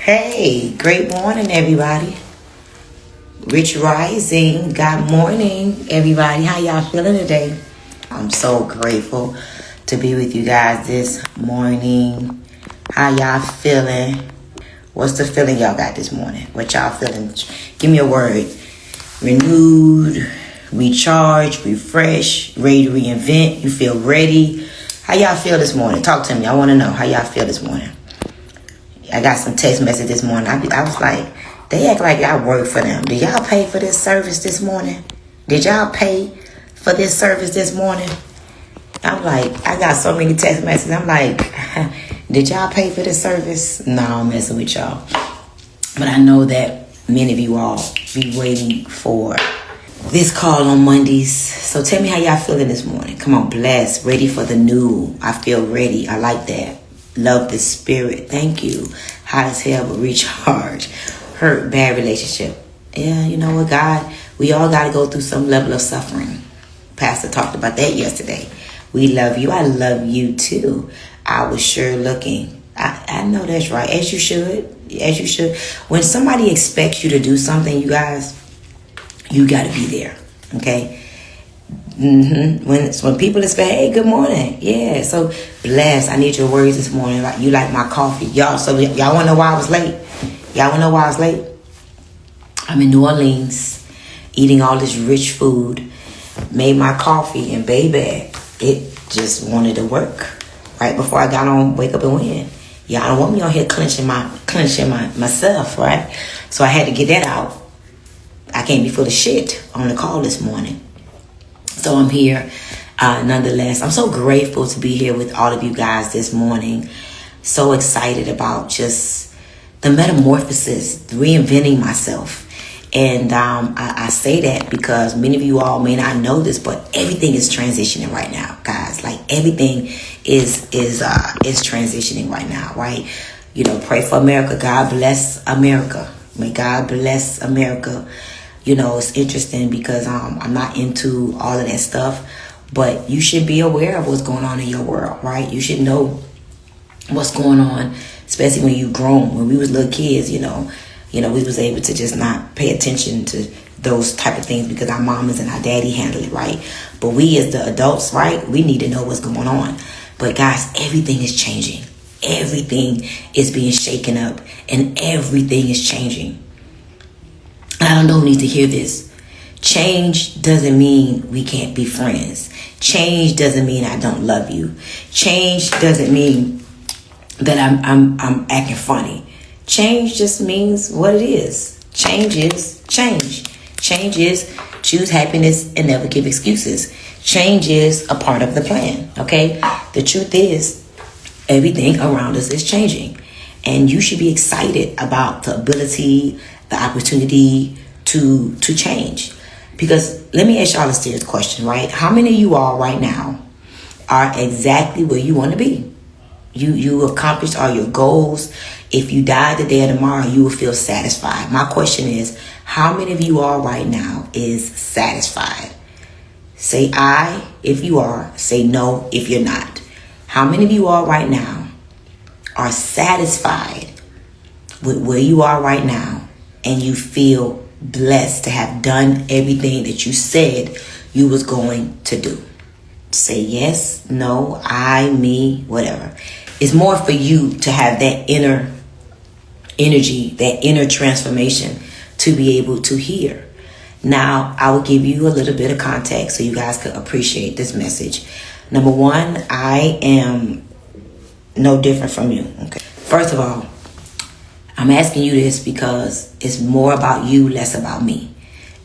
Hey, great morning, everybody. Rich Rising. Good morning, everybody. How y'all feeling today? I'm so grateful to be with you guys this morning. How y'all feeling? What's the feeling y'all got this morning? What y'all feeling? Give me a word. Renewed, recharged, refreshed, ready to reinvent. You feel ready? How y'all feel this morning? Talk to me. I want to know how y'all feel this morning. I got some text message this morning. I was like, they act like y'all work for them. Did y'all pay for this service this morning? Did y'all pay for this service this morning? I'm like, I got so many text messages. I'm like, did y'all pay for this service? No, I'm messing with y'all. But I know that many of you all be waiting for this call on Mondays. So tell me how y'all feeling this morning. Come on, blessed, ready for the new. I feel ready. I like that. Love the spirit. Thank you. Hot as hell, but recharge. Hurt, bad relationship. Yeah, you know what, God? We all got to go through some level of suffering. Pastor talked about that yesterday. We love you. I love you too. I was sure looking. I know that's right. As you should. As you should. When somebody expects you to do something, you guys, you got to be there. Okay? When people expect, hey, good morning. Yeah, so blessed. I need your words this morning. Like you like my coffee. Y'all, so y'all want to know why I was late? Y'all want to know why I was late? I'm in New Orleans eating all this rich food. Made my coffee and baby, it just wanted to work. Right before I got on Wake Up and Win. Y'all don't want me on here clenching myself, right? So I had to get that out. I can't be full of shit on the call this morning. So I'm here nonetheless. I'm so grateful to be here with all of you guys this morning. So excited about just the metamorphosis, reinventing myself. And I say that because many of you all may not know this, but everything is transitioning right now, guys. Like everything is transitioning right now, right? You know, pray for America. God bless America. May God bless America. You know, it's interesting because I'm not into all of that stuff, but you should be aware of what's going on in your world, right? You should know what's going on, especially when you've grown. When we was little kids, you know, we was able to just not pay attention to those type of things because our mamas and our daddy handled it, right? But we as the adults, right, we need to know what's going on. But guys, everything is changing. Everything is being shaken up and everything is changing. I don't know who needs to hear this. Change doesn't mean we can't be friends. Change doesn't mean I don't love you. Change doesn't mean that I'm acting funny. Change just means what it is. Change is change. Change is choose happiness and never give excuses. Change is a part of the plan, okay? The truth is everything around us is changing. And you should be excited about the ability, the opportunity to change. Because let me ask y'all a serious question, right? How many of you all right now are exactly where you want to be? You accomplished all your goals. If you died today or tomorrow, you will feel satisfied. My question is, how many of you all right now is satisfied? Say I if you are. Say no if you're not. How many of you all right now are satisfied with where you are right now and you feel blessed to have done everything that you said you was going to do? Say yes, no, I, me, whatever. It's more for you to have that inner energy, that inner transformation to be able to hear. Now, I will give you a little bit of context so you guys could appreciate this message. Number one, I am no different from you. Okay. First of all, I'm asking you this because it's more about you, less about me.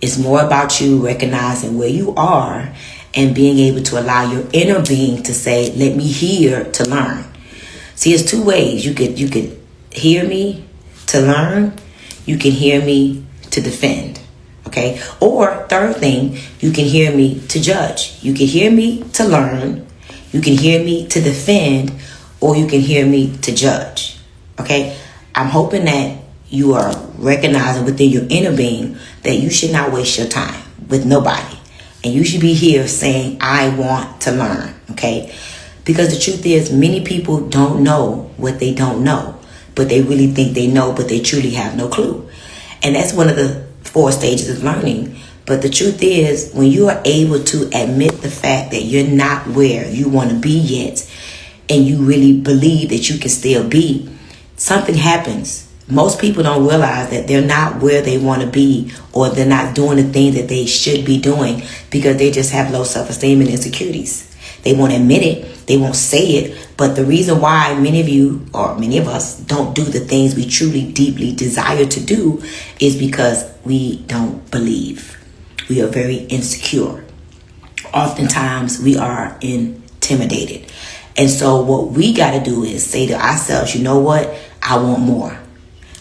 It's more about you recognizing where you are and being able to allow your inner being to say, let me hear to learn. See, it's two ways. You could hear me to learn. You can hear me to defend. Okay? Or third thing, you can hear me to judge. You can hear me to learn. You can hear me to defend, or you can hear me to judge. Okay? I'm hoping that you are recognizing within your inner being that you should not waste your time with nobody. And you should be here saying, I want to learn. Okay? Because the truth is, many people don't know what they don't know. but they really think they know, but they truly have no clue. And that's one of the 4 stages of learning. But the truth is, when you are able to admit the fact that you're not where you want to be yet, and you really believe that you can still be, something happens. Most people don't realize that they're not where they want to be, or they're not doing the things that they should be doing because they just have low self-esteem and insecurities. They won't admit it. They won't say it. But the reason why many of you, or many of us, don't do the things we truly, deeply desire to do is because we don't believe. We are very insecure. Oftentimes, we are intimidated. And so what we got to do is say to ourselves, you know what? I want more.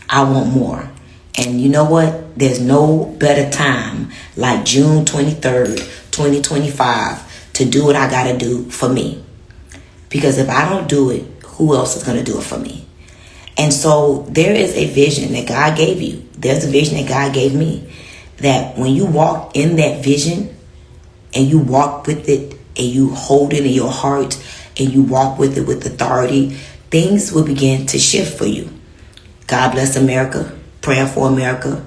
I want more. And you know what? There's no better time like June 23rd, 2025 to do what I got to do for me. Because if I don't do it, who else is going to do it for me? And so there is a vision that God gave you. There's a vision that God gave me. That when you walk in that vision and you walk with it and you hold it in your heart and you walk with it with authority, things will begin to shift for you. God bless America. Praying for America.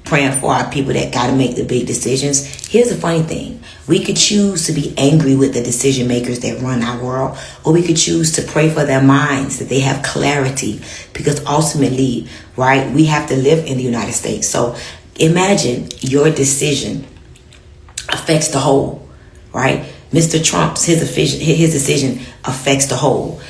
Praying for our people that got to make the big decisions. Here's the funny thing. We could choose to be angry with the decision makers that run our world, or we could choose to pray for their minds, that they have clarity, because ultimately, right, we have to live in the United States. So imagine your decision affects the whole, right? Mr. Trump's, his decision affects the whole.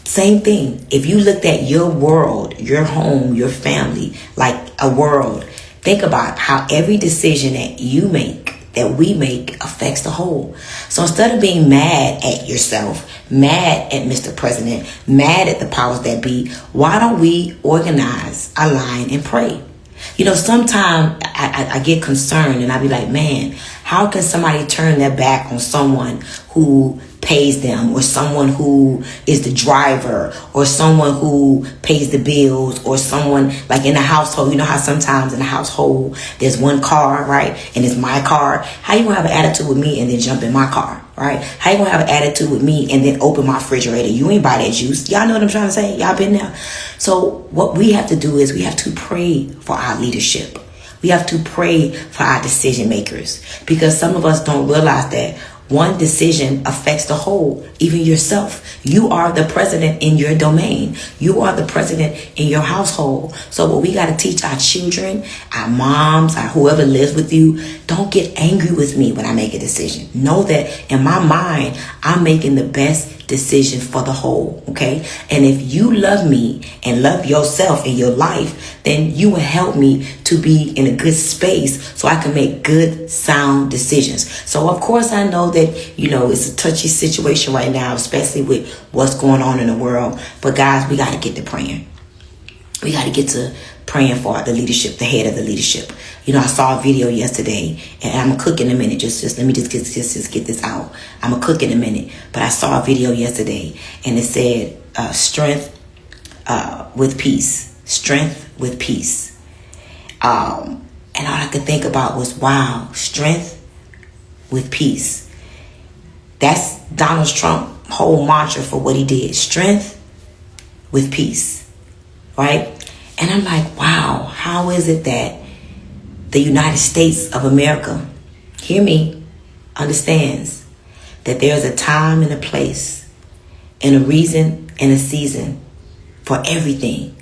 Same thing. If you looked at your world, your home, your family, like a world, think about how every decision that you make, that we make, affects the whole. So instead of being mad at yourself, mad at Mr. President, mad at the powers that be, why don't we organize, align, and pray? You know, sometimes I get concerned and I be like, man, how can somebody turn their back on someone who pays them, or someone who is the driver, or someone who pays the bills, or someone like in the household? You know how sometimes in the household there's one car, right? And it's my car. How you gonna have an attitude with me and then jump in my car, right? How you gonna have an attitude with me and then open my refrigerator? You ain't buy that juice. Y'all know what I'm trying to say? Y'all been there. So what we have to do is we have to pray for our leadership. We have to pray for our decision makers, because some of us don't realize that one decision affects the whole, even yourself. You are the president in your domain. You are the president in your household. So what we got to teach our children, our moms, our whoever lives with you, don't get angry with me when I make a decision. Know that in my mind, I'm making the best decision for the whole, okay? And if you love me and love yourself in your life, then you will help me to be in a good space so I can make good, sound decisions. So of course I know that, you know, it's a touchy situation right now, especially with what's going on in the world. But guys, we got to get to praying. We got to get to praying for the leadership, the head of the leadership. You know, I saw a video yesterday, and I'm gonna cook in a minute. Just let me just get this out. I'm gonna cook in a minute. But I saw a video yesterday, and it said, strength with peace. Strength with peace. And all I could think about was, wow, strength with peace. That's Donald Trump's whole mantra for what he did. Strength with peace. Right? And I'm like, wow, how is it that the United States of America, hear me, understands that there's a time and a place and a reason and a season for everything.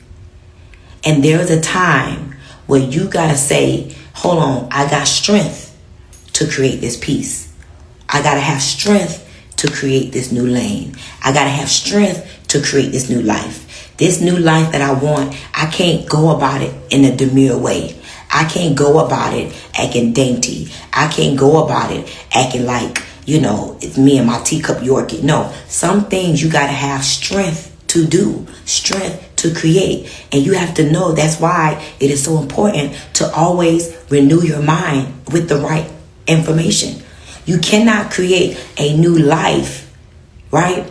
And there's a time where you got to say, hold on, I got strength to create this peace. I got to have strength to create this new lane. I got to have strength to create this new life. This new life that I want, I can't go about it in a demure way. I can't go about it acting dainty. I can't go about it acting like, you know, it's me and my teacup Yorkie. No, some things you got to have strength to do, strength to create. And you have to know that's why it is so important to always renew your mind with the right information. You cannot create a new life, right?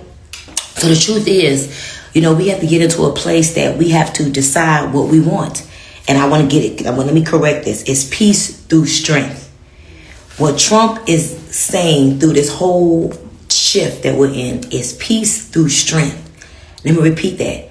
So the truth is, you know, we have to get into a place that we have to decide what we want. And I want to get it. Let me correct this. It's peace through strength. What Trump is saying through this whole shift that we're in is peace through strength. Let me repeat that.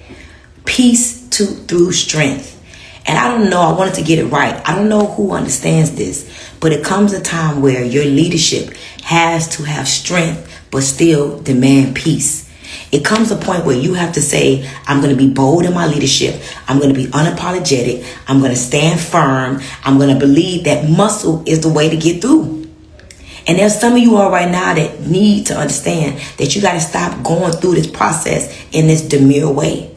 through strength. And I don't know, I wanted to get it right. I don't know who understands this, but it comes a time where your leadership has to have strength, but still demand peace. It comes a point where you have to say, I'm going to be bold in my leadership. I'm going to be unapologetic. I'm going to stand firm. I'm going to believe that muscle is the way to get through. And there's some of you all right now that need to understand that you got to stop going through this process in this demure way.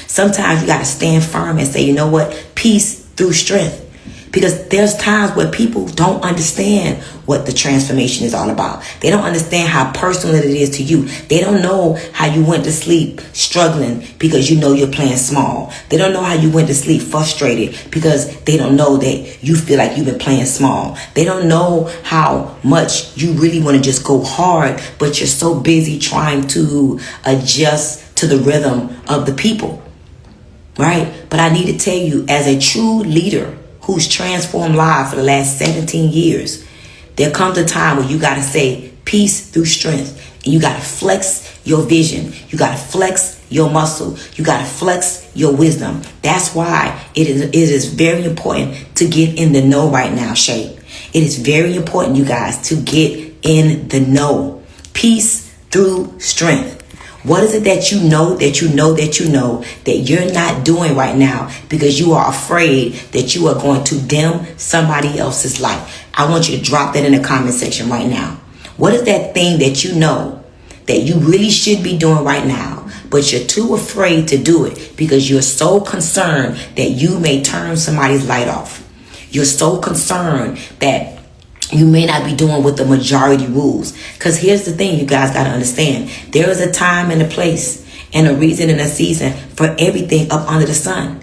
Sometimes you got to stand firm and say, you know what? Peace through strength. Because there's times where people don't understand what the transformation is all about. They don't understand how personal it is to you. They don't know how you went to sleep struggling because you know you're playing small. They don't know how you went to sleep frustrated because they don't know that you feel like you've been playing small. They don't know how much you really want to just go hard, but you're so busy trying to adjust to the rhythm of the people. Right? But I need to tell you, as a true leader who's transformed lives for the last 17 years, there comes a time where you got to say peace through strength. And you got to flex your vision. You got to flex your muscle. You got to flex your wisdom. That's why it is very important to get in the know right now, Shay. It is very important, you guys, to get in the know. Peace through strength. What is it that you know that you're not doing right now because you are afraid that you are going to dim somebody else's life? I want you to drop that in the comment section right now. What is that thing that you know that you really should be doing right now, but you're too afraid to do it because you're so concerned that you may turn somebody's light off? You're so concerned that you may not be doing what the majority rules. Because here's the thing, you guys got to understand. There is a time and a place and a reason and a season for everything up under the sun.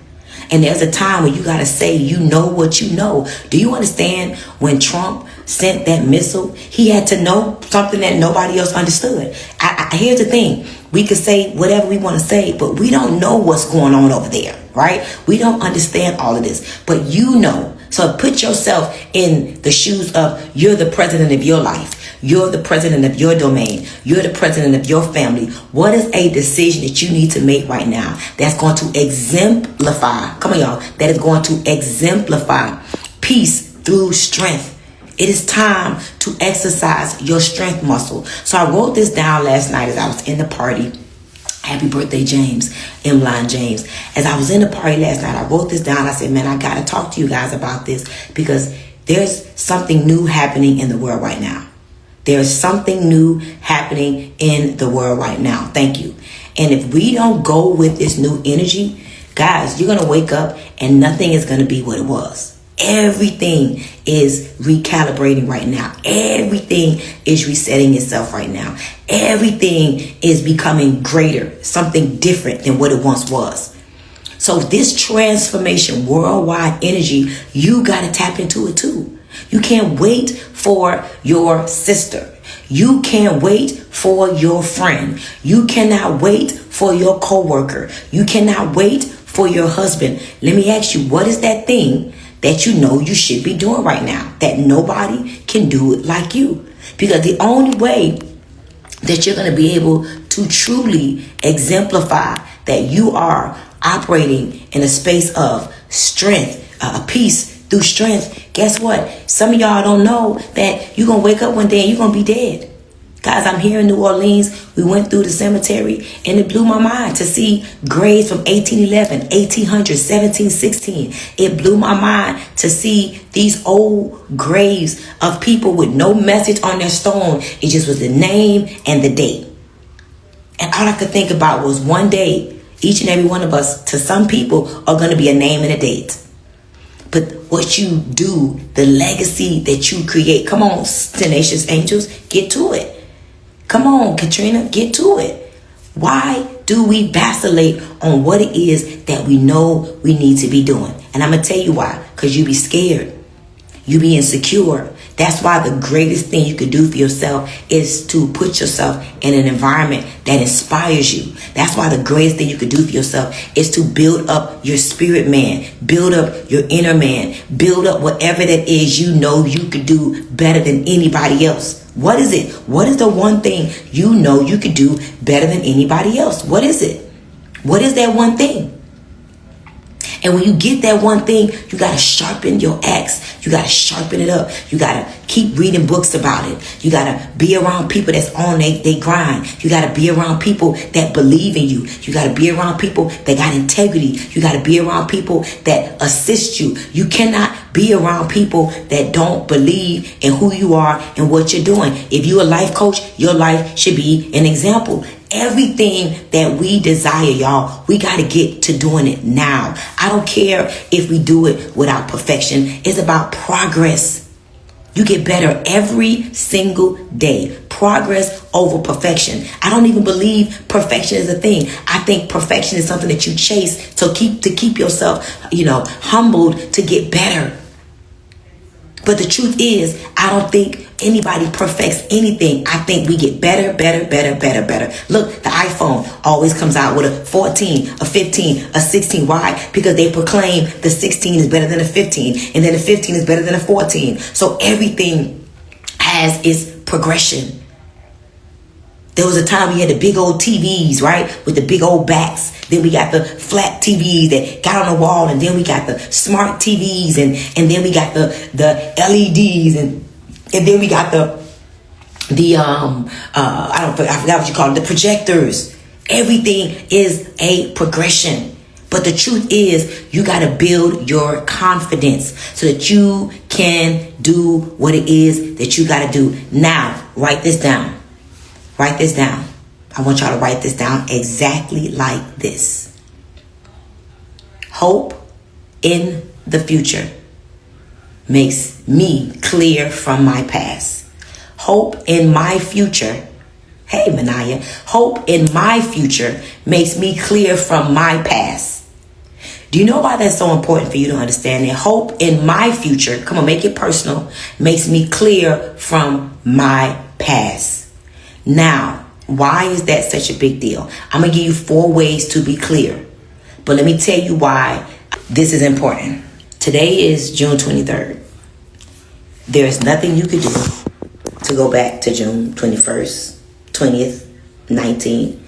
And there's a time when you got to say, you know what you know. Do you understand when Trump sent that missile? He had to know something that nobody else understood. Here's the thing. We could say whatever we want to say, but we don't know what's going on over there, right? We don't understand all of this, but you know. So put yourself in the shoes of, you're the president of your life. You're the president of your domain. You're the president of your family. What is a decision that you need to make right now that's going to exemplify, come on y'all, that is going to exemplify peace through strength? It is time to exercise your strength muscle. So I wrote this down last night as I was in the party. Happy birthday, James, M-Line James. As I was in the party last night, I wrote this down. I said, man, I got to talk to you guys about this because there's something new happening in the world right now. There's something new happening in the world right now. Thank you. And if we don't go with this new energy, guys, you're going to wake up and nothing is going to be what it was. Everything is recalibrating right now. Everything is resetting itself right now. Everything is becoming greater, something different than what it once was. So this transformation, worldwide energy, you got to tap into it too. You can't wait for your sister. You can't wait for your friend. You cannot wait for your coworker. You cannot wait for your husband. Let me ask you, what is that thing that you know you should be doing right now that nobody can do it like you? Because the only way that you're going to be able to truly exemplify that you are operating in a space of strength, peace through strength. Guess what? Some of y'all don't know that you're going to wake up one day and you're going to be dead. Guys, I'm here in New Orleans. We went through the cemetery and it blew my mind to see graves from 1811, 1800, 1716. It blew my mind to see these old graves of people with no message on their stone. It just was the name and the date. And all I could think about was one day, each and every one of us, to some people, are going to be a name and a date. But what you do, the legacy that you create, come on, tenacious angels, get to it. Come on, Katrina, get to it. Why do we vacillate on what it is that we know we need to be doing? And I'm going to tell you why. Because you be scared. You be insecure. That's why the greatest thing you could do for yourself is to put yourself in an environment that inspires you. That's why the greatest thing you could do for yourself is to build up your spirit man, build up your inner man, build up whatever that is you know you could do better than anybody else. What is it? What is the one thing you know you could do better than anybody else? What is it? What is that one thing? And when you get that one thing, you got to sharpen your axe. You got to sharpen it up. You got to keep reading books about it. You got to be around people that's on they grind. You got to be around people that believe in you. You got to be around people that got integrity. You got to be around people that assist you. You cannot be around people that don't believe in who you are and what you're doing. If you're a life coach, your life should be an example. Everything that we desire, y'all, we got to get to doing it now. I don't care if we do it without perfection. It's about progress. You get better every single day. Progress over perfection. I don't even believe perfection is a thing. I think perfection is something that you chase to keep yourself, humbled to get better. But the truth is, I don't think anybody perfects anything. I think we get better. Look, the iPhone always comes out with a 14, a 15, a 16. Why? Because they proclaim the 16 is better than a 15, and then the 15 is better than a 14. So everything has its progression. There was a time we had the big old TVs, right? With the big old backs. Then we got the flat TVs that got on the wall. And then we got the smart TVs. And then we got the LEDs. And then we got I forgot what you call it, the projectors. Everything is a progression. But the truth is, you got to build your confidence so that you can do what it is that you got to do. Now, write this down. Write this down. I want y'all to write this down exactly like this. Hope in the future makes me clear from my past. Hope in my future. Hey, Manaya. Hope in my future makes me clear from my past. Do you know why that's so important for you to understand that? Hope in my future, come on, make it personal, makes me clear from my past. Now, why is that such a big deal? I'm going to give you 4 ways to be clear. But let me tell you why this is important. Today is June 23rd. There is nothing you could do to go back to June 21st, 20th, 19th.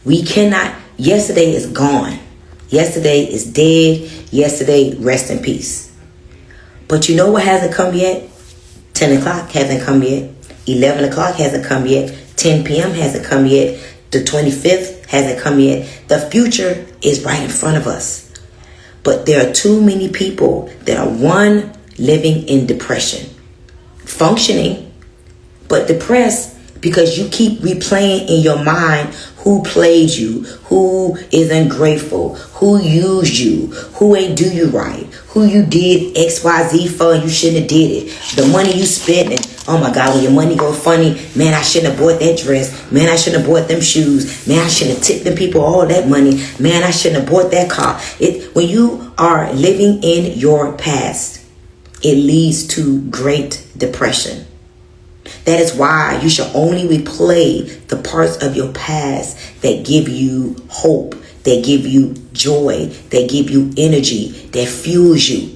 We cannot. Yesterday is gone. Yesterday is dead. Yesterday, rest in peace. But you know what hasn't come yet? 10 o'clock hasn't come yet. 11 o'clock hasn't come yet. 10 p.m. hasn't come yet. The 25th hasn't come yet. The future is right in front of us. But there are too many people that are, one, living in depression. Functioning, but depressed because you keep replaying in your mind who played you, who is ungrateful, who used you, who ain't do you right, who you did XYZ for and you shouldn't have did it. The money you spent, and oh my God, when your money go funny, man, I shouldn't have bought that dress. Man, I shouldn't have bought them shoes. Man, I shouldn't have tipped them people all that money. Man, I shouldn't have bought that car. When you are living in your past, it leads to great depression. That is why you should only replay the parts of your past that give you hope, that give you joy, that give you energy, that fuels you.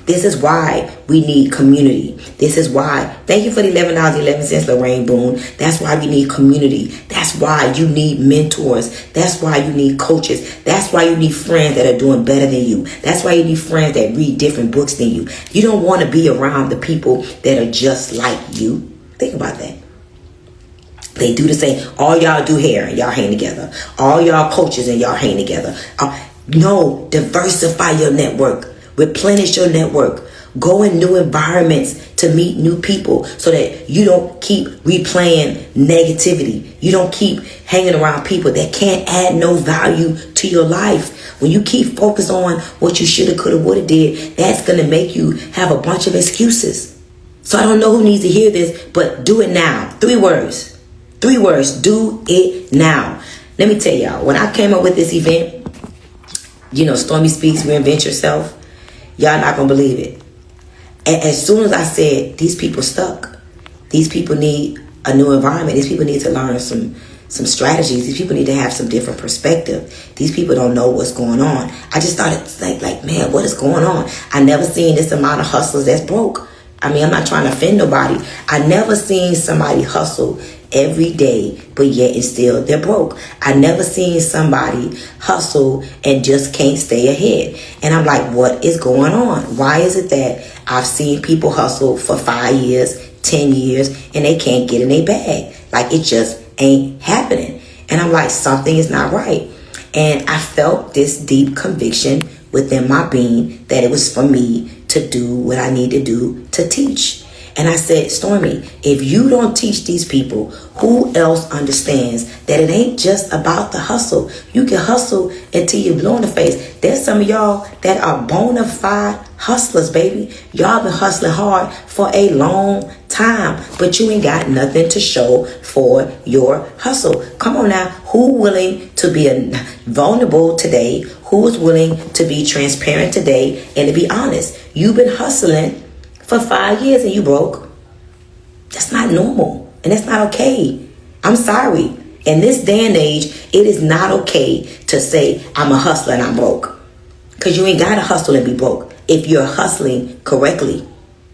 This is why we need community. This is why, thank you for the $11.11, Lorraine Boone. That's why we need community. That's why you need mentors. That's why you need coaches. That's why you need friends that are doing better than you. That's why you need friends that read different books than you. You don't want to be around the people that are just like you. Think about that. They do the same. All y'all do hair and y'all hang together. All y'all coaches and y'all hang together. No, diversify your network. Replenish your network. Go in new environments to meet new people so that you don't keep replaying negativity. You don't keep hanging around people that can't add no value to your life. When you keep focused on what you shoulda, coulda, woulda did, that's going to make you have a bunch of excuses. So I don't know who needs to hear this, but do it now. 3 words. 3 words. Do it now. Let me tell y'all, when I came up with this event, Stormy Speaks, Reinvent Yourself, y'all not going to believe it. And as soon as I said, these people stuck. These people need a new environment. These people need to learn some strategies. These people need to have some different perspective. These people don't know what's going on. I just started like, man, what is going on? I never seen this amount of hustlers that's broke. I mean, I'm not trying to offend nobody. I never seen somebody hustle every day, but yet and still they're broke. I never seen somebody hustle and just can't stay ahead. And I'm like, what is going on? Why is it that I've seen people hustle for 5 years, 10 years, and they can't get in their bag? Like, it just ain't happening. And I'm like, something is not right. And I felt this deep conviction within my being that it was for me to do what I need to do to teach. And I said, Stormy, if you don't teach these people, who else understands that it ain't just about the hustle? You can hustle until you're blue in the face. There's some of y'all that are bona fide hustlers, baby. Y'all been hustling hard for a long time, but you ain't got nothing to show for your hustle. Come on now. Who willing to be vulnerable today? Who is willing to be transparent today and to be honest? You've been hustling for 5 years and you broke. That's not normal. And that's not okay. I'm sorry. In this day and age, it is not okay to say I'm a hustler and I'm broke. Because you ain't got to hustle and be broke if you're hustling correctly.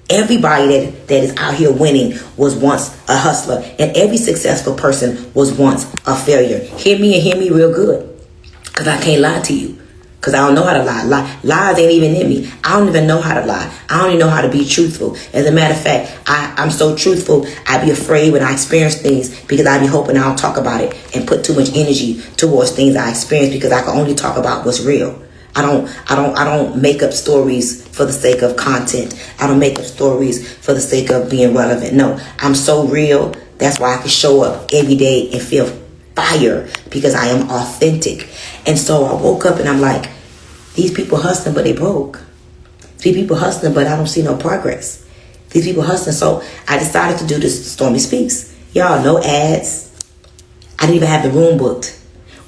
Everybody that is out here winning was once a hustler. And every successful person was once a failure. Hear me and hear me real good. Because I can't lie to you. Because I don't know how to lie. Lies ain't even in me. I don't even know how to lie. I don't even know how to be truthful. As a matter of fact, I'm so truthful, I be afraid when I experience things because I be hoping I don't talk about it and put too much energy towards things I experience because I can only talk about what's real. I don't make up stories for the sake of content. I don't make up stories for the sake of being relevant. No, I'm so real. That's why I can show up every day and feel fire because I am authentic. And so I woke up and I'm like, these people hustling, but they broke. These people hustling, but I don't see no progress. These people hustling. So I decided to do this Stormy Speaks. Y'all, no ads. I didn't even have the room booked.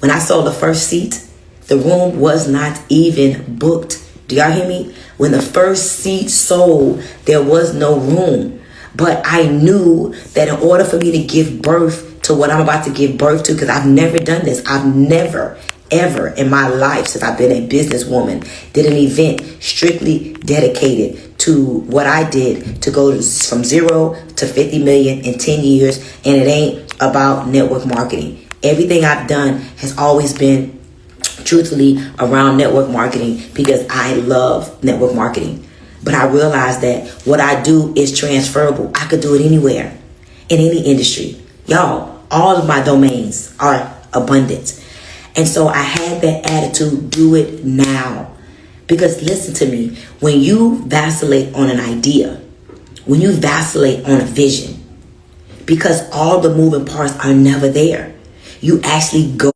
When I sold the first seat, the room was not even booked. Do y'all hear me? When the first seat sold, there was no room. But I knew that in order for me to give birth to what I'm about to give birth to, because I've never done this. I've never, ever in my life since I've been a businesswoman did an event strictly dedicated to what I did to go from 0 to 50 million in 10 years. And it ain't about network marketing. Everything I've done has always been truthfully around network marketing because I love network marketing. But I realized that what I do is transferable. I could do it anywhere, in any industry. Y'all, all of my domains are abundant. And so I had that attitude, do it now. Because listen to me, when you vacillate on an idea, when you vacillate on a vision, because all the moving parts are never there, you actually go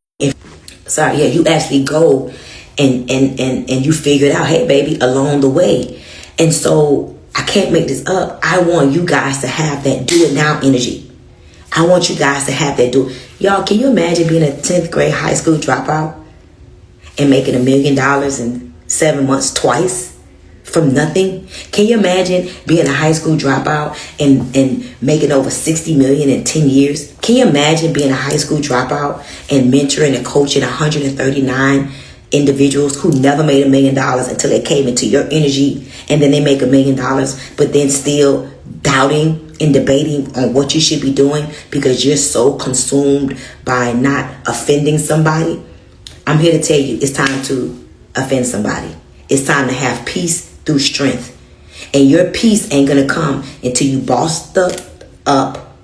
you actually go and you figure it out, hey baby, along the way. And so I can't make this up. I want you guys to have that do it now energy. I want you guys to have that do. Y'all, can you imagine being a 10th grade high school dropout and making $1 million in 7 months twice from nothing? Can you imagine being a high school dropout and making over 60 million in 10 years? Can you imagine being a high school dropout and mentoring and coaching 139 individuals who never made $1 million until they came into your energy, and then they make $1 million, but then still doubting and debating on what you should be doing because you're so consumed by not offending somebody? I'm here to tell you, it's time to offend somebody. It's time to have peace through strength. And your peace ain't gonna come until you bossed up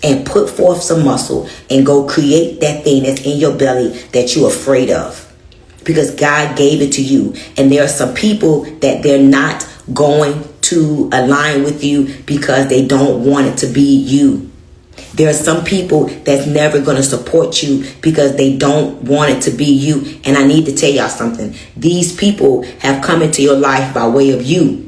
and put forth some muscle and go create that thing that's in your belly that you're afraid of. Because God gave it to you. And there are some people that they're not going to align with you because they don't want it to be you. There are some people that's never going to support you because they don't want it to be you. And I need to tell y'all something. These people have come into your life by way of you.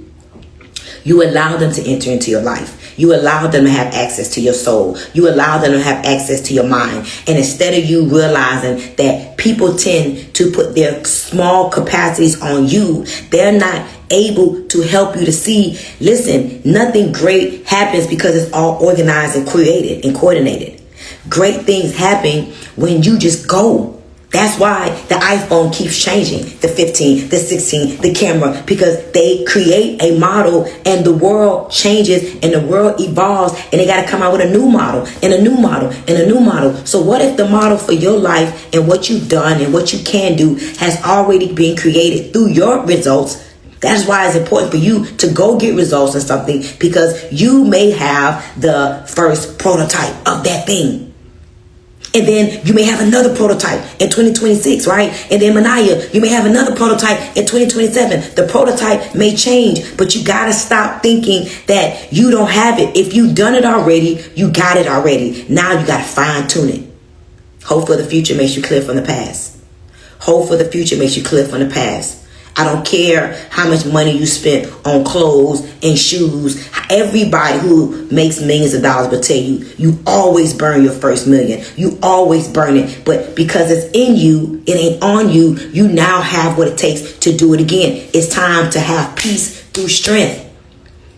You allow them to enter into your life. You allow them to have access to your soul. You allow them to have access to your mind. And instead of you realizing that people tend to put their small capacities on you, they're not able to help you to see, listen, nothing great happens because it's all organized and created and coordinated. Great things happen when you just go. That's why the iPhone keeps changing, the 15, the 16, the camera, because they create a model and the world changes and the world evolves and they got to come out with a new model and a new model and a new model. So what if the model for your life and what you've done and what you can do has already been created through your results? That's why it's important for you to go get results in something, because you may have the first prototype of that thing. And then you may have another prototype in 2026, right? And then Mania, you may have another prototype in 2027. The prototype may change, but you got to stop thinking that you don't have it. If you've done it already, you got it already. Now you got to fine tune it. Hope for the future makes you clear from the past. Hope for the future makes you clear from the past. I don't care how much money you spent on clothes and shoes. Everybody who makes millions of dollars will tell you, you always burn your first million. You always burn it. But because it's in you, it ain't on you, you now have what it takes to do it again. It's time to have peace through strength.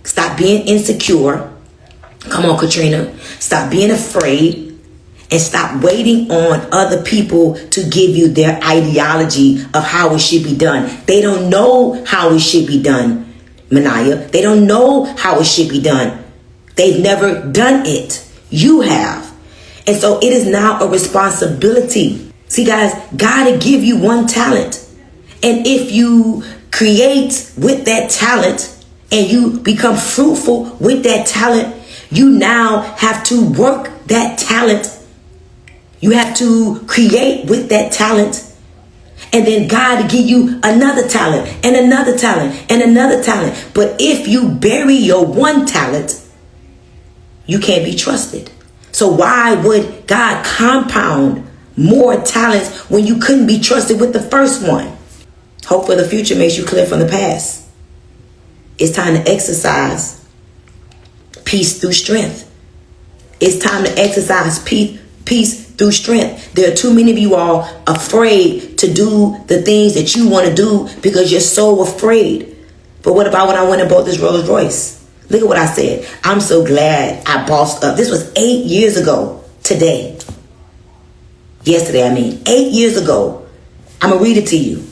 Stop being insecure. Come on, Katrina. Stop being afraid. And stop waiting on other people to give you their ideology of how it should be done. They don't know how it should be done, Mania. They don't know how it should be done. They've never done it. You have. And so it is now a responsibility. See, guys, God will give you one talent. And if you create with that talent and you become fruitful with that talent, you now have to work that talent. You have to create with that talent. And then God will give you another talent and another talent and another talent. But if you bury your one talent, you can't be trusted. So why would God compound more talents when you couldn't be trusted with the first one? Hope for the future makes you clear from the past. It's time to exercise peace through strength. It's time to exercise peace through strength. There are too many of you all afraid to do the things that you want to do because you're so afraid. But what about when I went and bought this Rolls Royce? Look at what I said. I'm so glad I bossed up. This was 8 years ago today. Yesterday, 8 years ago. I'm going to read it to you.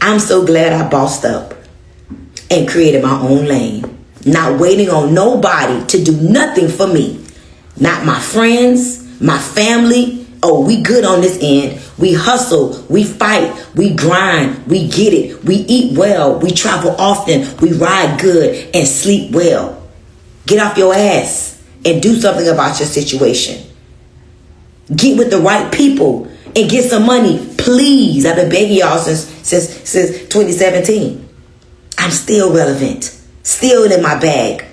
I'm so glad I bossed up and created my own lane. Not waiting on nobody to do nothing for me. Not my friends, my family. Oh, we good on this end. We hustle, we fight, we grind, we get it. We eat well, we travel often, we ride good and sleep well. Get off your ass and do something about your situation. Get with the right people and get some money, please. I've been begging y'all since 2017. I'm still relevant, still in my bag.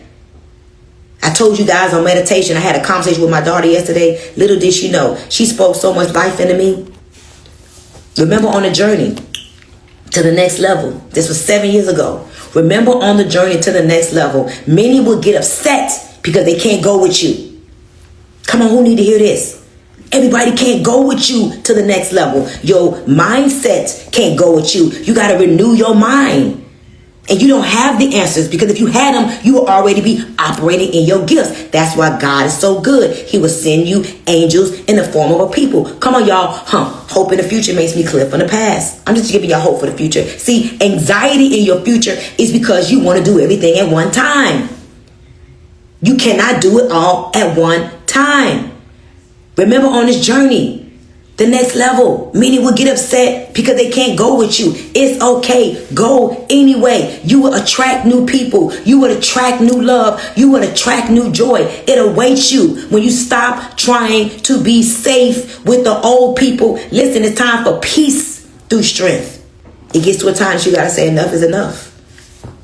I told you guys on meditation, I had a conversation with my daughter yesterday. Little did she know, she spoke so much life into me. Remember on the journey to the next level. This was 7 years ago. Remember on the journey to the next level. Many will get upset because they can't go with you. Come on, who need to hear this? Everybody can't go with you to the next level. Your mindset can't go with you. You got to renew your mind. And you don't have the answers, because if you had them, you will already be operating in your gifts. That's why God is so good. He will send you angels in the form of a people. Come on, y'all. Hope in the future makes me clear from the past. I'm just giving y'all hope for the future. See, anxiety in your future is because you want to do everything at one time. You cannot do it all at one time. Remember on this journey, the next level, many will get upset because they can't go with you. It's okay. Go anyway. You will attract new people. You will attract new love. You will attract new joy. It awaits you when you stop trying to be safe with the old people. Listen, it's time for peace through strength. It gets to a time that you got to say enough is enough.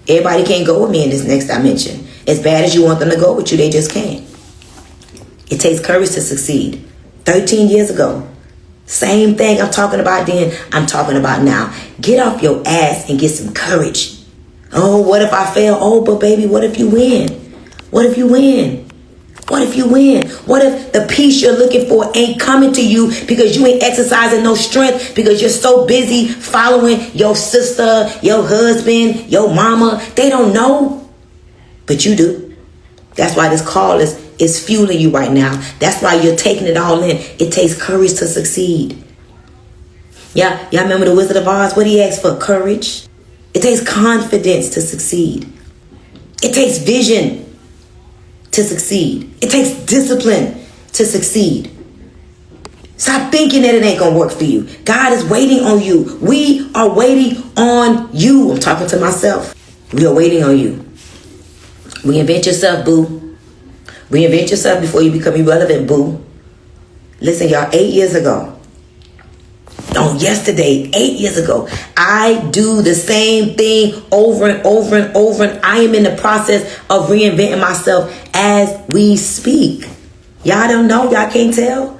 Everybody can't go with me in this next dimension. As bad as you want them to go with you, they just can't. It takes courage to succeed. 13 years ago. Same thing I'm talking about then, I'm talking about now. Get off your ass and get some courage. Oh, what if I fail? Oh, but baby, what if you win? What if you win? What if you win? What if the peace you're looking for ain't coming to you because you ain't exercising no strength, because you're so busy following your sister, your husband, your mama? They don't know, but you do. That's why this call is fueling you right now. That's why you're taking it all in. It takes courage to succeed. Yeah, y'all remember the Wizard of Oz? What he asked for? Courage. It takes confidence to succeed. It takes vision to succeed. It takes discipline to succeed. Stop thinking that it ain't gonna work for you. God is waiting on you. We are waiting on you. I'm talking to myself. We are waiting on you. Reinvent yourself, boo. Reinvent yourself before you become irrelevant, boo. Listen, y'all, 8 years ago, on yesterday, 8 years ago, I do the same thing over and over and over, and I am in the process of reinventing myself as we speak. Y'all don't know, y'all can't tell.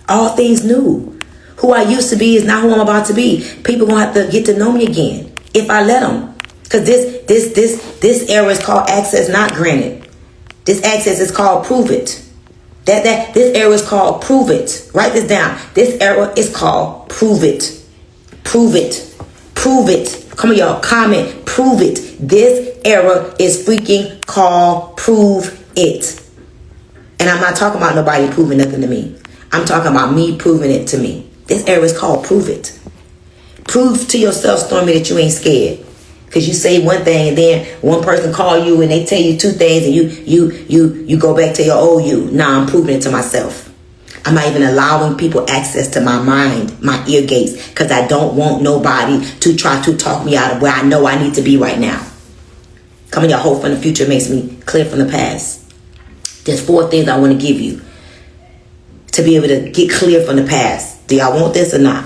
All things new. Who I used to be is not who I'm about to be. People gonna have to get to know me again if I let them. Because this era is called access not granted. This access is called prove it. This era is called prove it. Write this down. This era is called prove it. Prove it. Prove it. Come on, y'all. Comment. Prove it. This era is freaking called prove it. And I'm not talking about nobody proving nothing to me. I'm talking about me proving it to me. This era is called prove it. Prove to yourself, Stormy, that you ain't scared. Because you say one thing and then one person call you and they tell you two things and you go back to your old you. Nah, I'm proving it to myself. I'm not even allowing people access to my mind, my ear gates, because I don't want nobody to try to talk me out of where I know I need to be right now. Come on, y'all. Hope from the future makes me clear from the past. There's 4 things I want to give you to be able to get clear from the past. Do y'all want this or not?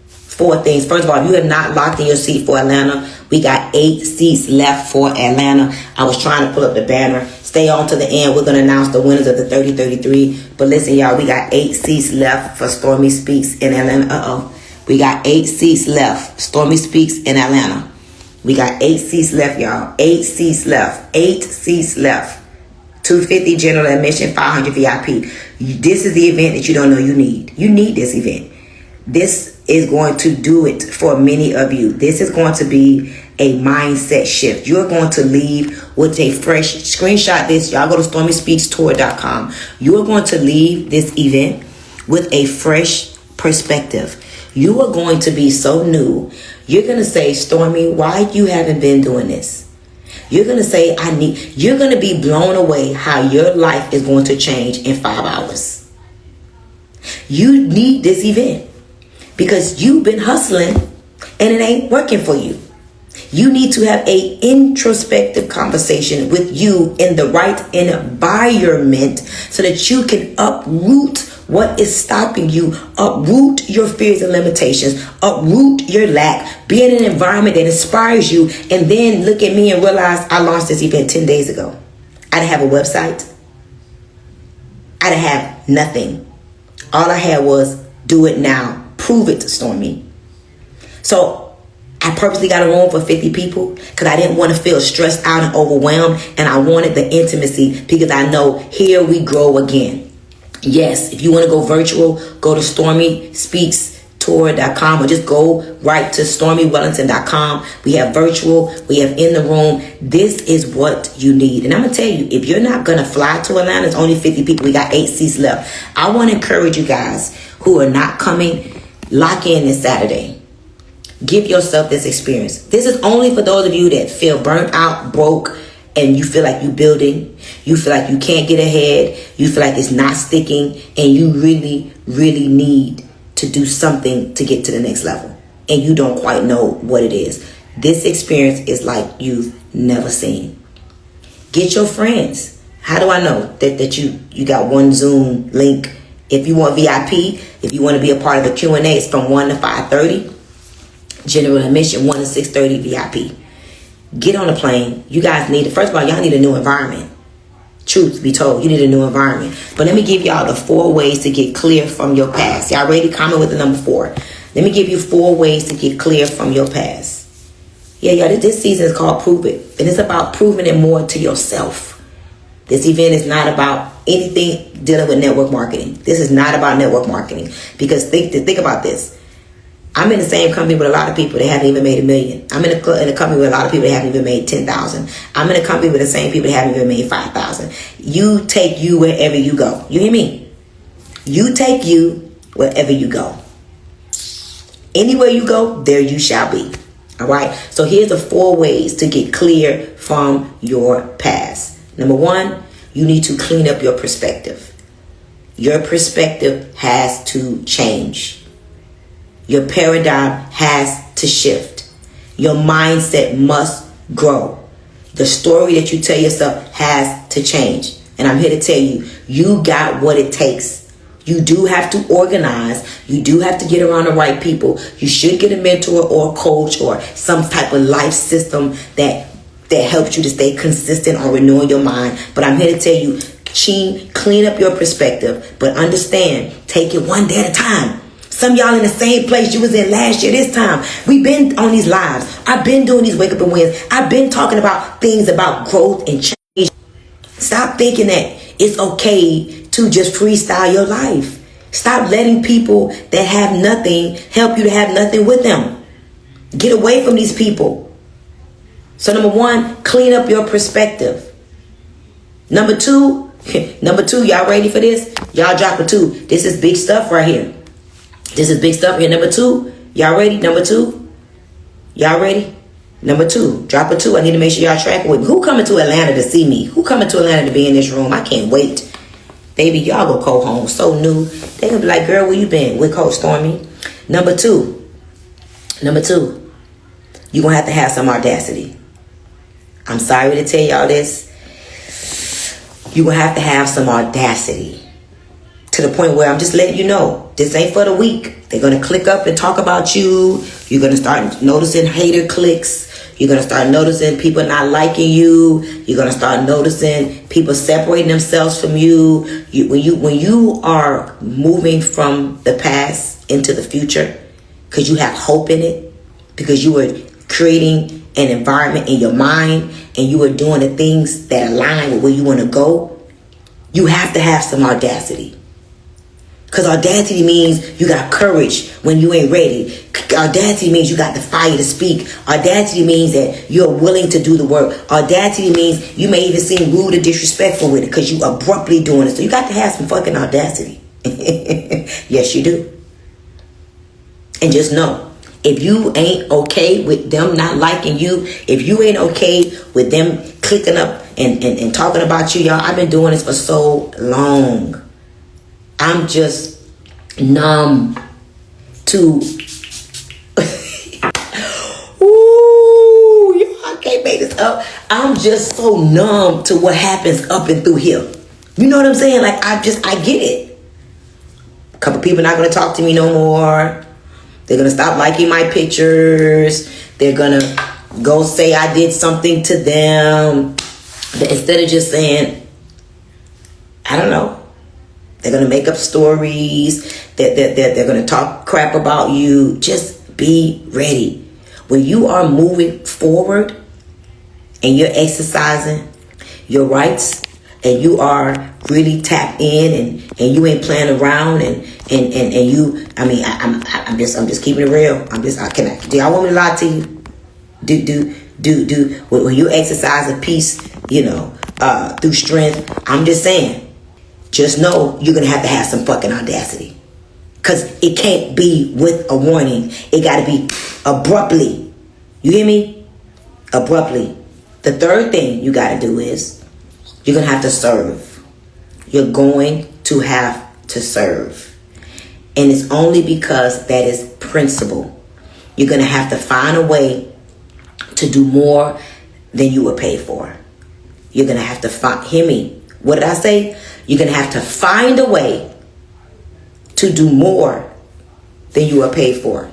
4 things. First of all, if you have not locked in your seat for Atlanta, we got 8 seats left for Atlanta. I was trying to pull up the banner. Stay on to the end. We're going to announce the winners of the 30-33. But listen, y'all, we got 8 seats left for Stormy Speaks in Atlanta. We got 8 seats left. Stormy Speaks in Atlanta. We got 8 seats left, y'all. 8 seats left. 8 seats left. $250 general admission, $500 VIP. This is the event that you don't know you need. You need this event. This is going to do it for many of you. This is going to be a mindset shift. You're going to leave with a fresh, screenshot this. Y'all go to StormySpeaksTour.com. You're going to leave this event with a fresh perspective. You are going to be so new. You're going to say, Stormy, why you haven't been doing this? You're going to say, you're going to be blown away how your life is going to change in 5 hours. You need this event because you've been hustling and it ain't working for you. You need to have a introspective conversation with you in the right environment so that you can uproot what is stopping you, uproot your fears and limitations, uproot your lack, be in an environment that inspires you, and then look at me and realize I launched this event 10 days ago. I didn't have a website. I didn't have nothing. All I had was do it now. Prove it, Stormy. So I purposely got a room for 50 people because I didn't want to feel stressed out and overwhelmed, and I wanted the intimacy because I know here we grow again. Yes, if you want to go virtual, go to StormySpeaksTour.com or just go right to StormyWellington.com. We have virtual, we have in the room. This is what you need. And I'm going to tell you, if you're not going to fly to Atlanta, it's only 50 people. We got 8 seats left. I want to encourage you guys who are not coming, lock in this Saturday. Give yourself this experience. This is only for those of you that feel burnt out, broke, and you feel like you're building, you feel like you can't get ahead, you feel like it's not sticking, and you really, really need to do something to get to the next level, and you don't quite know what it is. This experience is like you've never seen. Get your friends. How do I know that you got one Zoom link? If you want VIP, if you want to be a part of the Q&A, it's from 1 to 5:30. General admission, 1 to 6:30 VIP. Get on a plane. You guys need, first of all, y'all need a new environment. Truth be told, you need a new environment. But let me give y'all the 4 ways to get clear from your past. Y'all ready? Comment with the number 4. Let me give you 4 ways to get clear from your past. Yeah, y'all, this season is called Prove It. And it's about proving it more to yourself. This event is not about anything dealing with network marketing. This is not about network marketing. Because think about this. I'm in the same company with a lot of people that haven't even made $1 million. I'm in a company with a lot of people that haven't even made 10,000. I'm in a company with the same people that haven't even made 5,000. You take you wherever you go. You hear me? You take you wherever you go. Anywhere you go, there you shall be. All right. So here's the 4 ways to get clear from your past. Number 1, you need to clean up your perspective. Your perspective has to change. Your paradigm has to shift. Your mindset must grow. The story that you tell yourself has to change. And I'm here to tell you, you got what it takes. You do have to organize. You do have to get around the right people. You should get a mentor or a coach or some type of life system that helps you to stay consistent on renewing your mind. But I'm here to tell you, clean up your perspective. But understand, take it one day at a time. Some of y'all in the same place you was in last year this time. We've been on these lives. I've been doing these wake up and wins. I've been talking about things about growth and change. Stop thinking that it's okay to just freestyle your life. Stop letting people that have nothing help you to have nothing with them. Get away from these people. So number 1, clean up your perspective. Number 2, y'all ready for this? Y'all drop a 2. This is big stuff right here. This is big stuff here. Number 2, y'all ready? Number 2, y'all ready? Number 2, drop a 2. I need to make sure y'all tracking with me. Who coming to Atlanta to see me? Who coming to Atlanta to be in this room? I can't wait. Baby, y'all go Coach home. So new. They gonna be like, girl, where you been? With Coach Stormy. Number 2, you gonna have to have some audacity. I'm sorry to tell y'all this. You gonna have to have some audacity. To the point where I'm just letting you know, this ain't for the weak. They're gonna click up and talk about you. You're gonna start noticing hater clicks. You're going to start noticing people not liking you. You're going to start noticing people separating themselves from you. When you are moving from the past into the future, because you have hope in it, because you are creating an environment in your mind and you are doing the things that align with where you want to go, you have to have some audacity. Because audacity means you got courage when you ain't ready. Audacity means you got the fire to speak. Audacity means that you're willing to do the work. Audacity means you may even seem rude or disrespectful with it because you abruptly doing it. So you got to have some fucking audacity. Yes, you do. And just know, if you ain't okay with them not liking you, if you ain't okay with them clicking up and talking about you, y'all, I've been doing this for so long. I'm just numb to ooh, I can't make this up. I'm just so numb to what happens up and through here. You know what I'm saying? Like I get it. A couple people not gonna talk to me no more. They're gonna stop liking my pictures. They're gonna go say I did something to them. Instead of just saying, I don't know. They're going to make up stories. They're going to talk crap about you. Just be ready. When you are moving forward and you're exercising your rights and you are really tapped in and you ain't playing around and you, I mean, I'm just keeping it real. Do y'all want me to lie to you? When you exercise a peace, through strength, I'm just saying, just know you're going to have some fucking audacity. Because it can't be with a warning. It got to be abruptly. You hear me? Abruptly. The third thing you got to do is you're going to have to serve. You're going to have to serve. And it's only because that is principle. You're going to have to find a way to do more than you were paid for. You're going to have to hear me. What did I say? You're going to have to find a way to do more than you are paid for.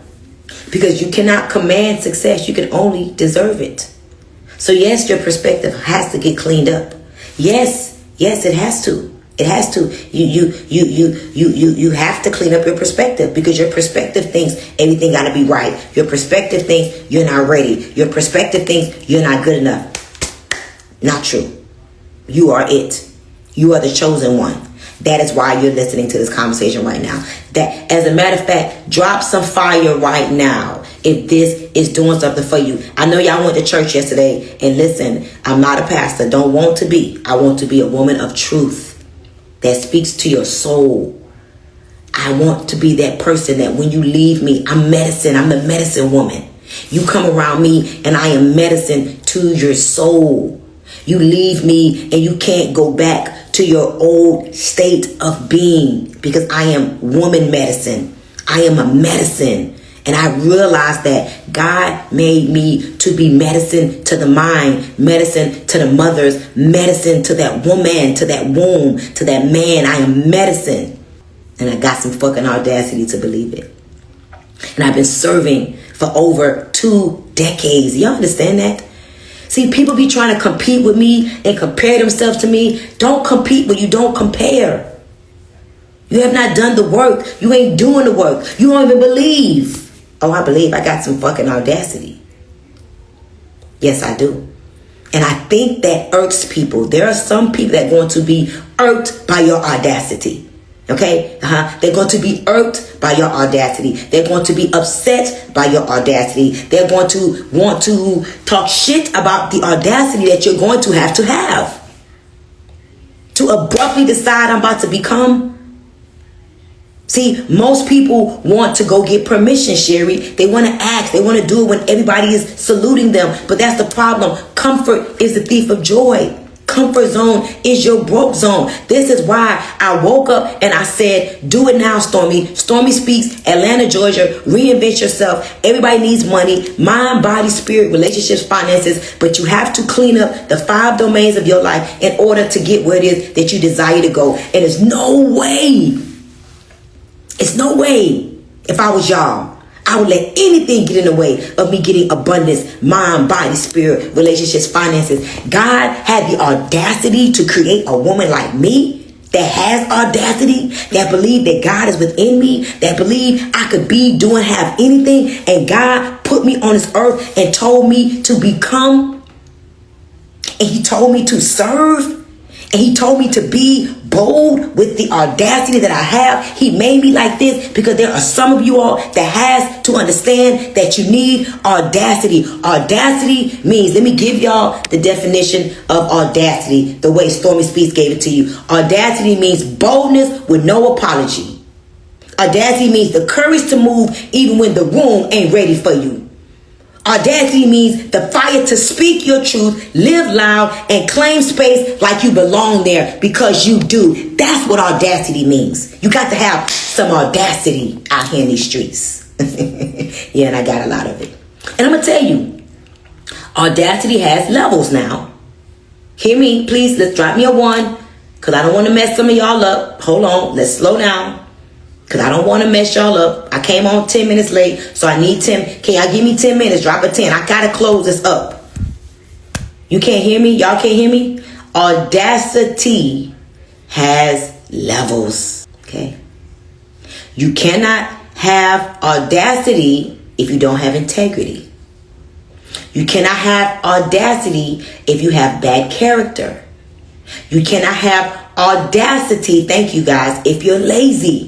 Because you cannot command success. You can only deserve it. So yes, your perspective has to get cleaned up. Yes, it has to. It has to. You have to clean up your perspective because your perspective thinks everything got to be right. Your perspective thinks you're not ready. Your perspective thinks you're not good enough. Not true. You are it. You are the chosen one. That is why you're listening to this conversation right now. That, as a matter of fact, drop some fire right now if this is doing something for you. I know y'all went to church yesterday, and listen, I'm not a pastor. Don't want to be. I want to be a woman of truth that speaks to your soul. I want to be that person that when you leave me, I'm medicine. I'm the medicine woman. You come around me and I am medicine to your soul. You leave me and you can't go back to your old state of being because I am woman medicine. I am a medicine. And I realized that God made me to be medicine to the mind, medicine to the mothers, medicine to that woman, to that womb, to that man. I am medicine. And I got some fucking audacity to believe it. And I've been serving for over 2 decades. Y'all understand that? See, people be trying to compete with me and compare themselves to me. Don't compete when you don't compare. You have not done the work. You ain't doing the work. You don't even believe. Oh, I believe. I got some fucking audacity. Yes, I do. And I think that irks people. There are some people that are going to be irked by your audacity. Okay? They're going to be irked by your audacity. They're going to be upset by your audacity. They're going to want to talk shit about the audacity that you're going to have. To abruptly decide I'm about to become. See, most people want to go get permission, Sherry. They want to ask. They want to do it when everybody is saluting them. But that's the problem. Comfort is the thief of joy. Comfort zone is your broke zone. This is why I woke up and I said, do it now, Stormy. Stormy Speaks, Atlanta, Georgia. Reinvent yourself. Everybody needs money. Mind, body, spirit, relationships, finances. But you have to clean up the 5 domains of your life in order to get where it is that you desire to go. And there's no way. It's no way. If I was y'all, I would let anything get in the way of me getting abundance, mind, body, spirit, relationships, finances. God had the audacity to create a woman like me that has audacity, that believe that God is within me, that believe I could be, do, and have anything. And God put me on this earth and told me to become. And he told me to serve. And he told me to be bold with the audacity that I have. He made me like this because there are some of you all that has to understand that you need audacity. Audacity means, let me give y'all the definition of audacity, the way Stormy Speaks gave it to you. Audacity means boldness with no apology. Audacity means the courage to move even when the room ain't ready for you. Audacity means the fire to speak your truth, live loud, and claim space like you belong there because you do. That's what audacity means. You got to have some audacity out here in these streets. Yeah, and I got a lot of it. And I'm going to tell you, audacity has levels now. Hear me, please. Let's drop me a 1 because I don't want to mess some of y'all up. Hold on. Let's slow down. Because I don't want to mess y'all up. I came on 10 minutes late, so I need 10. Can y'all give me 10 minutes? Drop a 10. I got to close this up. You can't hear me? Y'all can't hear me? Audacity has levels. Okay? You cannot have audacity if you don't have integrity. You cannot have audacity if you have bad character. You cannot have audacity, thank you guys, if you're lazy.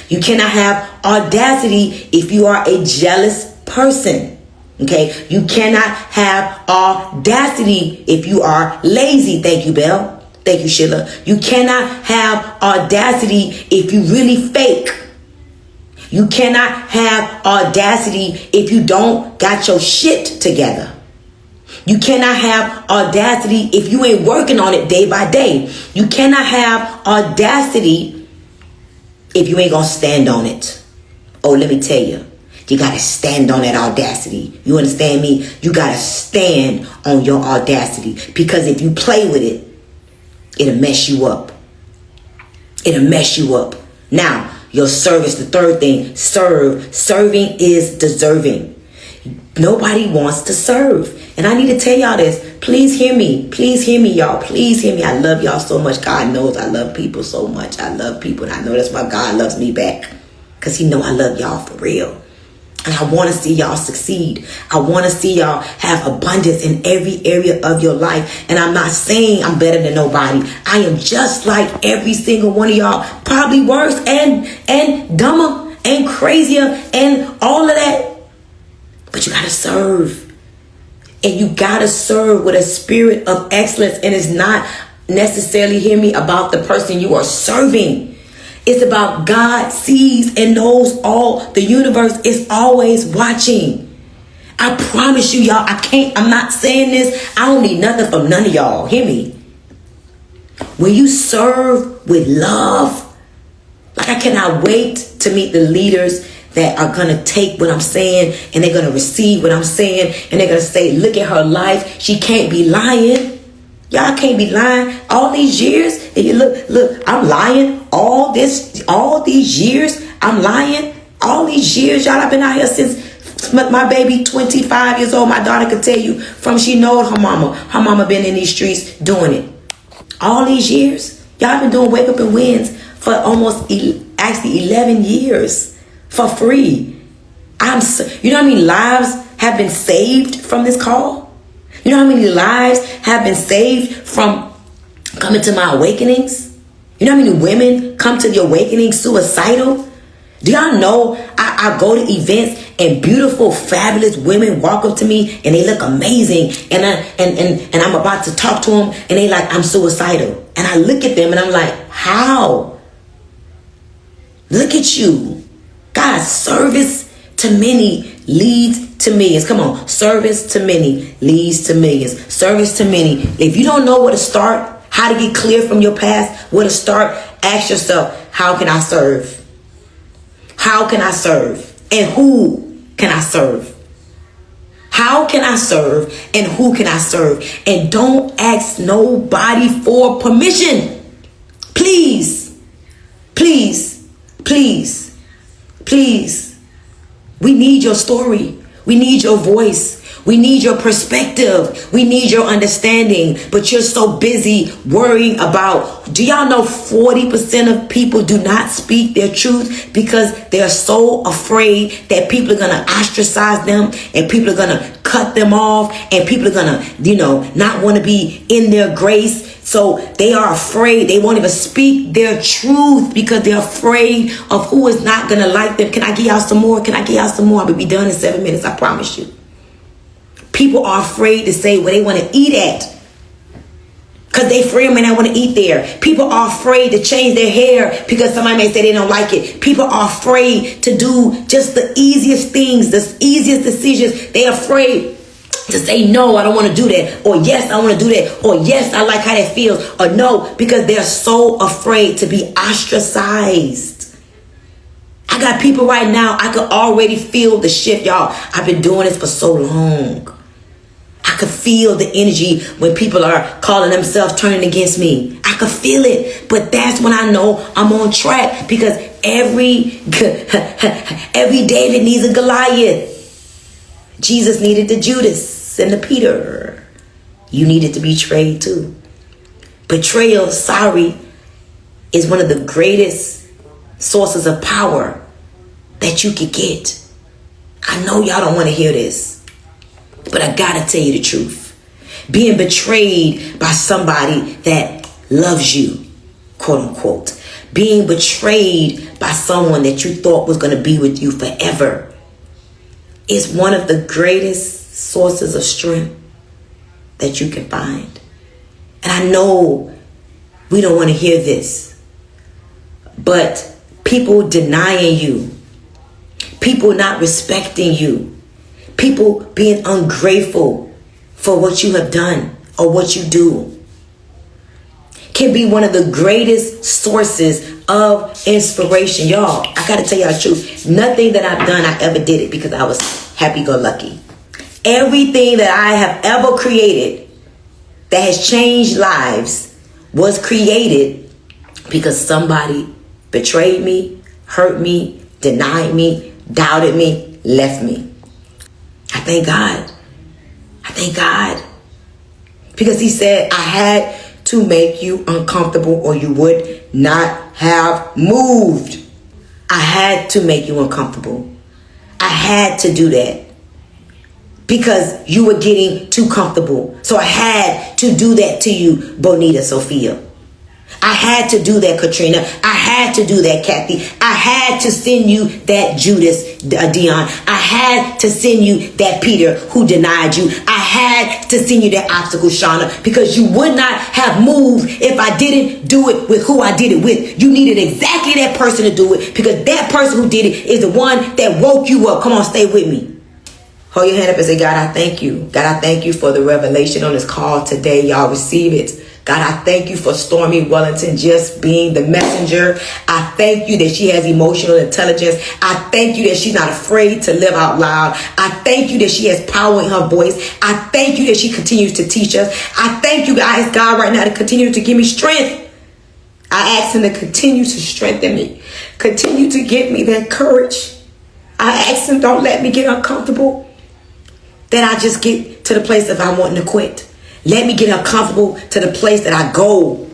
You cannot have audacity if you are a jealous person. Okay? You cannot have audacity if you are lazy. Thank you, Belle. Thank you, Sheila. You cannot have audacity if you really fake. You cannot have audacity if you don't got your shit together. You cannot have audacity if you ain't working on it day by day. You cannot have audacity if you ain't gonna stand on it. Oh, let me tell you, you gotta stand on that audacity. You understand me? You gotta stand on your audacity. Because if you play with it, it'll mess you up. It'll mess you up. Now, your service, the third thing, serve. Serving is deserving. Nobody wants to serve. And I need to tell y'all this. Please hear me. Please hear me, y'all. Please hear me. I love y'all so much. God knows I love people so much. I love people. And I know that's why God loves me back. Because he know I love y'all for real. And I want to see y'all succeed. I want to see y'all have abundance in every area of your life. And I'm not saying I'm better than nobody. I am just like every single one of y'all. Probably worse and dumber and crazier and all of that. But you got to serve. And you got to serve with a spirit of excellence. And it's not necessarily, hear me, about the person you are serving. It's about God sees and knows all. The universe is always watching. I promise you, y'all, I'm not saying this. I don't need nothing from none of y'all. Hear me. When you serve with love, like I cannot wait to meet the leaders that are going to take what I'm saying and they're going to receive what I'm saying and they're going to say, look at her life. She can't be lying. Y'all can't be lying. All these years, and you look, I'm lying. All these years, I'm lying. All these years, y'all, I've been out here since my baby 25 years old. My daughter could tell you from she knowed her mama. Her mama been in these streets doing it. All these years, y'all been doing Wake Up and Wins for almost 11 years for free. You know how many lives have been saved from this call? You know how many lives have been saved from coming to my awakenings? You know how many women come to the awakening suicidal? Do y'all know I go to events and beautiful, fabulous women walk up to me and they look amazing, and I'm about to talk to them and they like, I'm suicidal, and I look at them and I'm like, how? Look at you. God, service to many leads to millions. Come on, service to many leads to millions. Service to many. If you don't know where to start, how to get clear from your past, where to start, ask yourself, how can I serve? How can I serve? And who can I serve? How can I serve and who can I serve? And don't ask nobody for permission. Please, please, please, please. We need your story. We need your voice. We need your perspective. We need your understanding. But you're so busy worrying about, do y'all know 40% of people do not speak their truth because they're so afraid that people are going to ostracize them and people are going to cut them off and people are going to, not want to be in their grace. So they are afraid. They won't even speak their truth because they're afraid of who is not going to like them. Can I give y'all some more? Can I give y'all some more? I'll be done in 7 minutes. I promise you. People are afraid to say where they want to eat at because they afraid may not want to eat there. People are afraid to change their hair because somebody may say they don't like it. People are afraid to do just the easiest things, the easiest decisions. They're afraid to say, no, I don't want to do that. Or yes, I want to do that. Or yes, I like how that feels. Or no, because they're so afraid to be ostracized. I got people right now, I could already feel the shift, y'all. I've been doing this for so long. I could feel the energy when people are calling themselves turning against me. I could feel it. But that's when I know I'm on track, because every David needs a Goliath. Jesus needed the Judas and the Peter. You needed to be betrayed too. Betrayal, is one of the greatest sources of power that you could get. I know y'all don't want to hear this, but I gotta tell you the truth. Being betrayed by somebody that loves you, quote unquote. Being betrayed by someone that you thought was going to be with you forever is one of the greatest sources of strength that you can find. And I know we don't want to hear this, but people denying you, people not respecting you, people being ungrateful for what you have done or what you do can be one of the greatest sources of inspiration. Y'all, I gotta tell y'all the truth. Nothing that I've done, I ever did it because I was happy-go-lucky. Everything that I have ever created that has changed lives was created because somebody betrayed me, hurt me, denied me, doubted me, left me. I thank God. I thank God. Because he said, I had to make you uncomfortable or you would not have moved. I had to make you uncomfortable. I had to do that because you were getting too comfortable. So I had to do that to you, Bonita Sophia. I had to do that, Katrina. I had to do that, Kathy. I had to send you that Judas, Dion. I had to send you that Peter who denied you. I had to send you that obstacle, Shauna, because you would not have moved if I didn't do it with who I did it with. You needed exactly that person to do it, because that person who did it is the one that woke you up. Come on, stay with me. Hold your hand up and say, God, I thank you. God, I thank you for the revelation on this call today. Y'all receive it. God, I thank you for Stormy Wellington just being the messenger. I thank you that she has emotional intelligence. I thank you that she's not afraid to live out loud. I thank you that she has power in her voice. I thank you that she continues to teach us. I thank you, guys, God, right now to continue to give me strength. I ask him to continue to strengthen me. Continue to give me that courage. I ask him, don't let me get uncomfortable. Then I just get to the place of I wanting to quit. Let me get uncomfortable to the place that I go.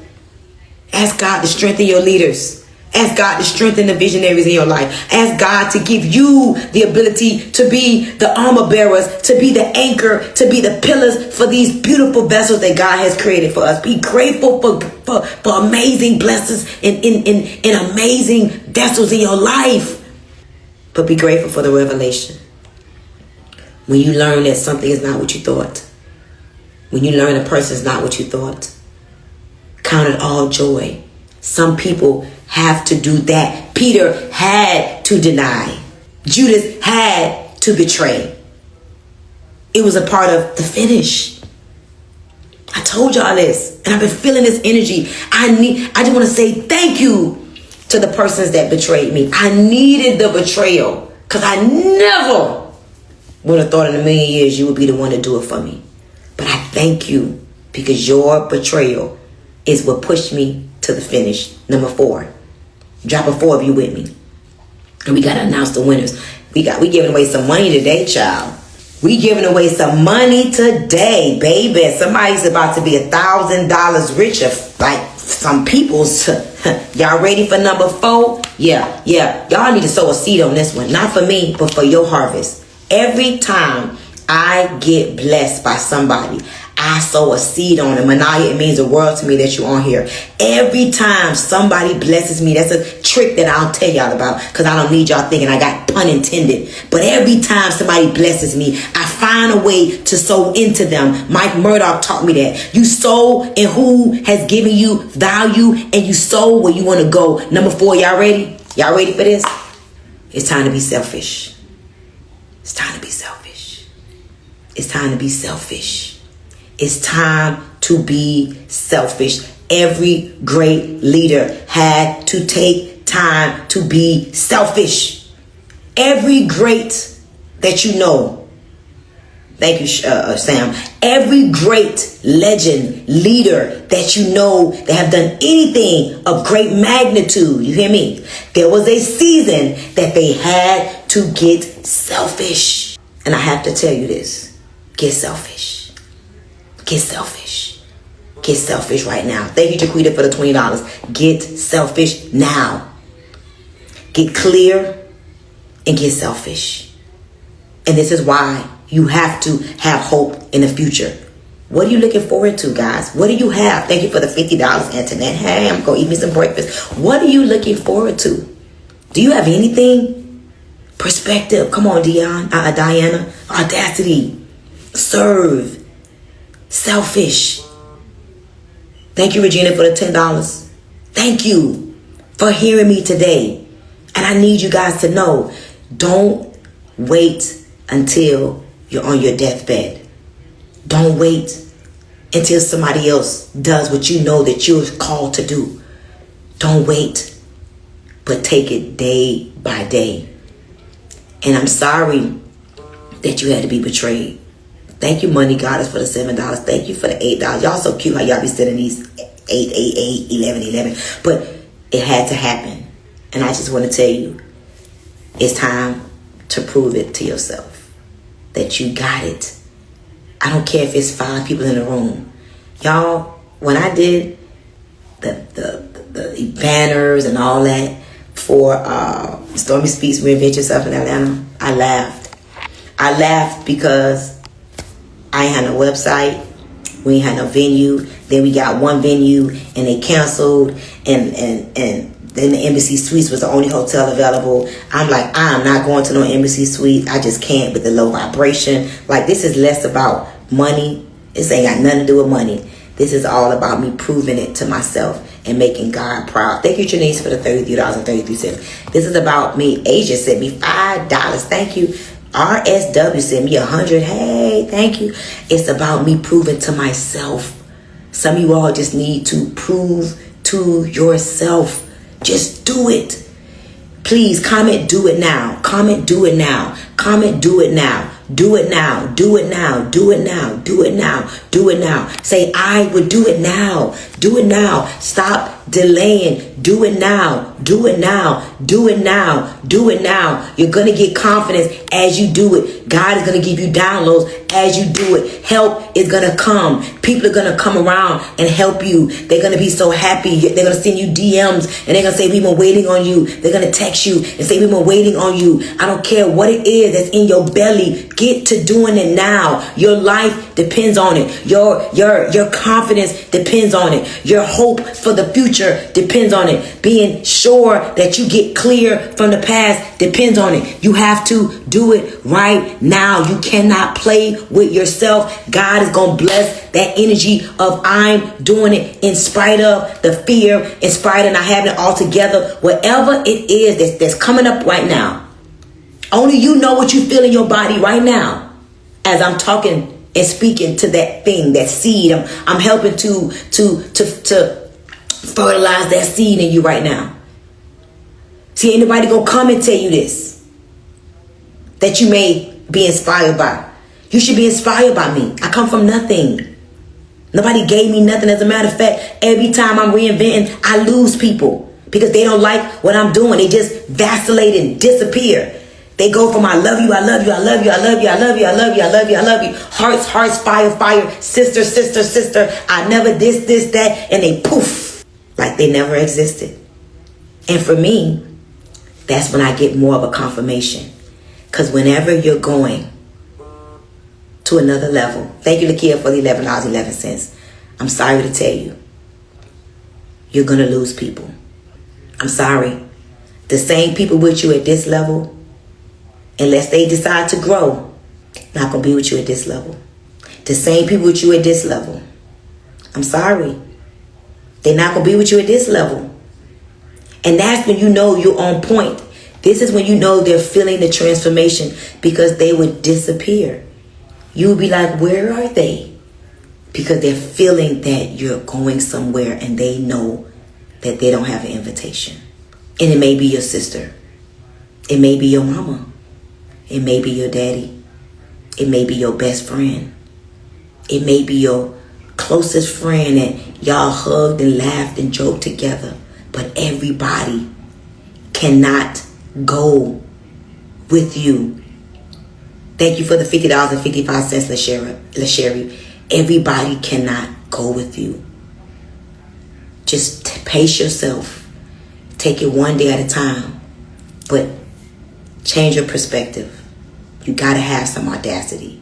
Ask God to strengthen your leaders. Ask God to strengthen the visionaries in your life. Ask God to give you the ability to be the armor bearers, to be the anchor, to be the pillars for these beautiful vessels that God has created for us. Be grateful for amazing blessings in amazing vessels in your life. But be grateful for the revelation. When you learn that something is not what you thought. When you learn a person is not what you thought. Count it all joy. Some people have to do that. Peter had to deny. Judas had to betray. It was a part of the finish. I told y'all this, and I've been feeling this energy. I just want to say thank you to the persons that betrayed me. I needed the betrayal, because I never would have thought in a million years you would be the one to do it for me. But I thank you, because your betrayal is what pushed me to the finish. Number 4. Drop a 4 if you with me. And we got to announce the winners. We giving away some money today, child. We giving away some money today, baby. Somebody's about to be $1,000 richer. Like some people's. Y'all ready for number 4? Yeah. Y'all need to sow a seed on this one. Not for me, but for your harvest. Every time I get blessed by somebody, I sow a seed on it. Manaya, it means the world to me that you're on here. Every time somebody blesses me, that's a trick that I don't tell y'all about, because I don't need y'all thinking I got pun intended. But every time somebody blesses me, I find a way to sow into them. Mike Murdoch taught me that. You sow in who has given you value, and you sow where you want to go. Number 4, y'all ready? Y'all ready for this? It's time to be selfish. It's time to be selfish. It's time to be selfish. It's time to be selfish. Every great leader had to take time to be selfish. Every great that you know. Thank you, Sam. Every great legend leader that you know that have done anything of great magnitude, you hear me? There was a season that they had to get selfish. And I have to tell you this. Get selfish. Get selfish. Get selfish right now. Thank you, Jaquita, for the $20. Get selfish now. Get clear and get selfish. And this is why you have to have hope in the future. What are you looking forward to, guys? What do you have? Thank you for the $50, Antoinette. Hey, I'm going to eat me some breakfast. What are you looking forward to? Do you have anything? Perspective. Come on, Diana. Audacity. Serve. Selfish. Thank you, Regina, for the $10. Thank you for hearing me today. And I need you guys to know, don't wait until you're on your deathbed. Don't wait until somebody else does what you know that you're called to do. Don't wait, but take it day by day. And I'm sorry that you had to be betrayed. Thank you, Money Goddess, for the $7. Thank you for the $8. Y'all so cute how y'all be sending these 8, 11. But it had to happen. And I just want to tell you, it's time to prove it to yourself that you got it. I don't care if it's 5 people in the room. Y'all, when I did the banners and all that for Stormy Speaks Reinvent Yourself in Atlanta, I laughed. I laughed because I ain't had no website. We ain't had no venue. Then we got one venue and they canceled, and then the Embassy Suites was the only hotel available. I'm like, I'm not going to no Embassy Suite. I just can't with the low vibration. Like, this is less about money. This ain't got nothing to do with money. This is all about me proving it to myself and making God proud. Thank you, Janice, for the $33.33. This is about me. Asia sent me $5. Thank you. RSW sent me $100. Hey, thank you. It's about me proving to myself. Some of you all just need to prove to yourself. Just do it. Please comment, do it now. Comment, do it now. Comment, do it now. Do it now. Do it now. Do it now. Do it now. Do it now. Say, I would do it now. Do it now. Stop delaying. Do it now. Do it now. Do it now. Do it now. You're going to get confidence as you do it. God is going to give you downloads as you do it. Help is going to come. People are going to come around and help you. They're going to be so happy. They're going to send you DMs and they're going to say, we've been waiting on you. They're going to text you and say, we've been waiting on you. I don't care what it is that's in your belly. Get to doing it now. Your life depends on it. Your confidence depends on it. Your hope for the future depends on it. Being sure that you get clear from the past depends on it. You have to do it right now. You cannot play with yourself. God is going to bless that energy of I'm doing it in spite of the fear, in spite of not having it all together. Whatever it is that's coming up right now. Only you know what you feel in your body right now as I'm talking and speaking to that thing, that seed. I'm helping to fertilize that seed in you right now. See, ain't nobody gonna come and tell you this that you may be inspired by. You should be inspired by me. I come from nothing. Nobody gave me nothing. As a matter of fact, every time I'm reinventing, I lose people because they don't like what I'm doing. They just vacillate and disappear. They go from I love you, I love you, I love you, I love you, I love you, I love you, I love you, I love you. Hearts, hearts, fire, fire, sister, sister, sister. I never this, that, and they poof, like they never existed. And for me, that's when I get more of a confirmation. Because whenever you're going to another level, thank you, Lakia, for the $11.11. I'm sorry to tell you, you're going to lose people. I'm sorry. The same people with you at this level, unless they decide to grow, not going to be with you at this level. The same people with you at this level, I'm sorry, they're not going to be with you at this level. And that's when you know you're on point. This is when you know they're feeling the transformation, because they would disappear. You would be like, where are they? Because they're feeling that you're going somewhere and they know that they don't have an invitation. And it may be your sister. It may be your mama. It may be your daddy. It may be your best friend. It may be your closest friend that y'all hugged and laughed and joked together. But everybody cannot go with you. Thank you for the $50.55, LaSherry. Everybody cannot go with you. Just pace yourself. Take it one day at a time. But change your perspective. You got to have some audacity.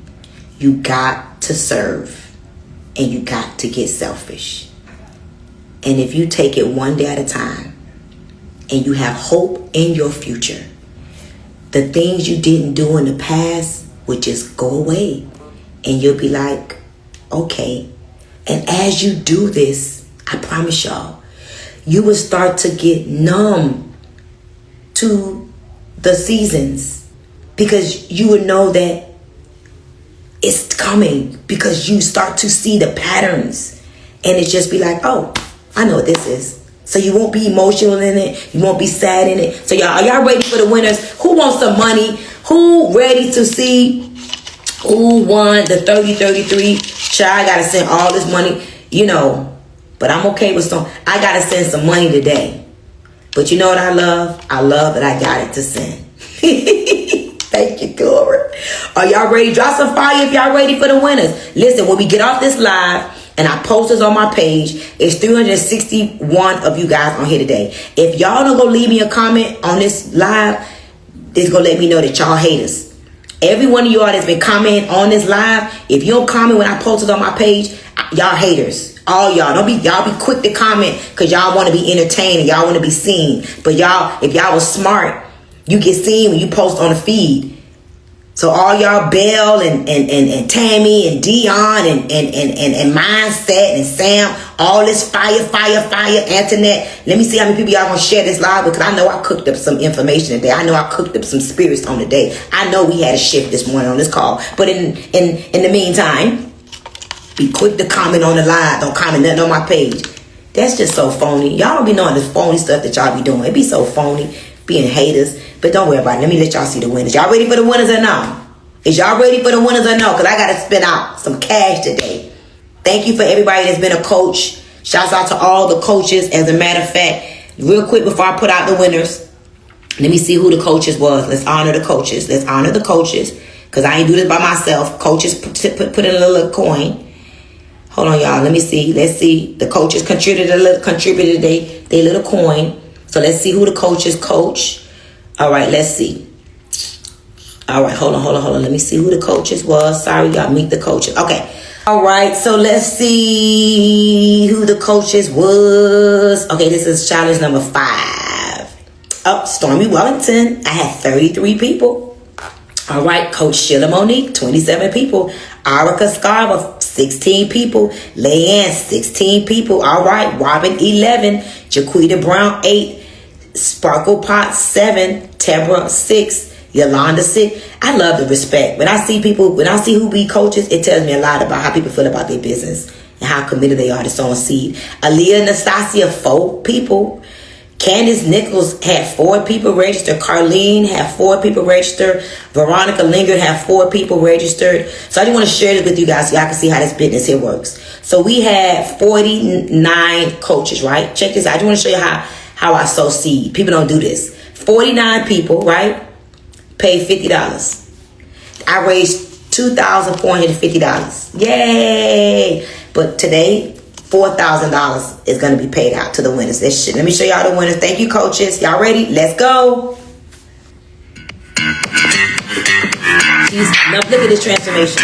You got to serve. And you got to get selfish. And if you take it one day at a time and you have hope in your future, the things you didn't do in the past would just go away. And you'll be like, okay. And as you do this, I promise y'all, you will start to get numb to the seasons, because you would know that it's coming, because you start to see the patterns, and it just be like, oh, I know what this is. So you won't be emotional in it. You won't be sad in it. So y'all, are y'all ready for the winners? Who wants some money? Who ready to see who won the 3033? Child, I gotta send all this money, but I'm okay with some. I gotta send some money today. But you know what I love? I love that I got it to send. Thank you, glory. Are y'all ready? Drop some fire if y'all ready for the winners. Listen, when we get off this live and I post this on my page, it's 361 of you guys on here today. If y'all don't go leave me a comment on this live, it's going to let me know that y'all hate us. Every one of y'all that's been commenting on this live, if you don't comment when I posted on my page, y'all haters. All y'all be quick to comment because y'all want to be entertained and y'all want to be seen. But y'all, if y'all was smart, you get seen when you post on the feed. So all y'all Belle and Tammy and Dion and Mindset and Sam, all this fire, Antoinette. Let me see how many people y'all gonna share this live because I know I cooked up some information today. I know I cooked up some spirits on the day. I know we had a shift this morning on this call. But in the meantime, be quick to comment on the live. Don't comment nothing on my page. That's just so phony. Y'all don't be knowing this phony stuff that y'all be doing. It be so phony, being haters. But don't worry about it. Let me let y'all see the winners. Y'all ready for the winners or no? Is y'all ready for the winners or no? Because I got to spend out some cash today. Thank you for everybody that's been a coach. Shouts out to all the coaches. As a matter of fact, real quick before I put out the winners, let me see who the coaches was. Let's honor the coaches. Let's honor the coaches. Because I ain't do this by myself. Coaches put in a little coin. Hold on, y'all. Let me see. Let's see. The coaches contributed they little coin. So let's see who the coaches coach. All right, let's see. All right, hold on. Let me see who the coaches was. Sorry, y'all, meet the coaches. Okay. All right, so let's see who the coaches was. Okay, this is challenge number 5. Oh, Stormy Wellington. I had 33 people. All right, Coach Sheila Monique, 27 people. Arica Scarva, 16 people. Leanne, 16 people. All right, Robin, 11. Jaquita Brown, 8. Sparkle Pot, 7. Tebra, 6. Yolanda, 6. I love the respect. When I see who be coaches, it tells me a lot about how people feel about their business and how committed they are to sowing seed. Aaliyah Nastasia, 4 people. Candace Nichols had 4 people registered. Carlene had 4 people registered. Veronica Lingard had 4 people registered. So I just want to share this with you guys so y'all can see how this business here works. So we had 49 coaches, right? Check this out. I just want to show you how I sow seed. People don't do this. 49 people, right? Paid $50. I raised $2,450. Yay! But today, $4,000 is going to be paid out to the winners. Let me show y'all the winners. Thank you, coaches. Y'all ready? Let's go. Now look at this transformation.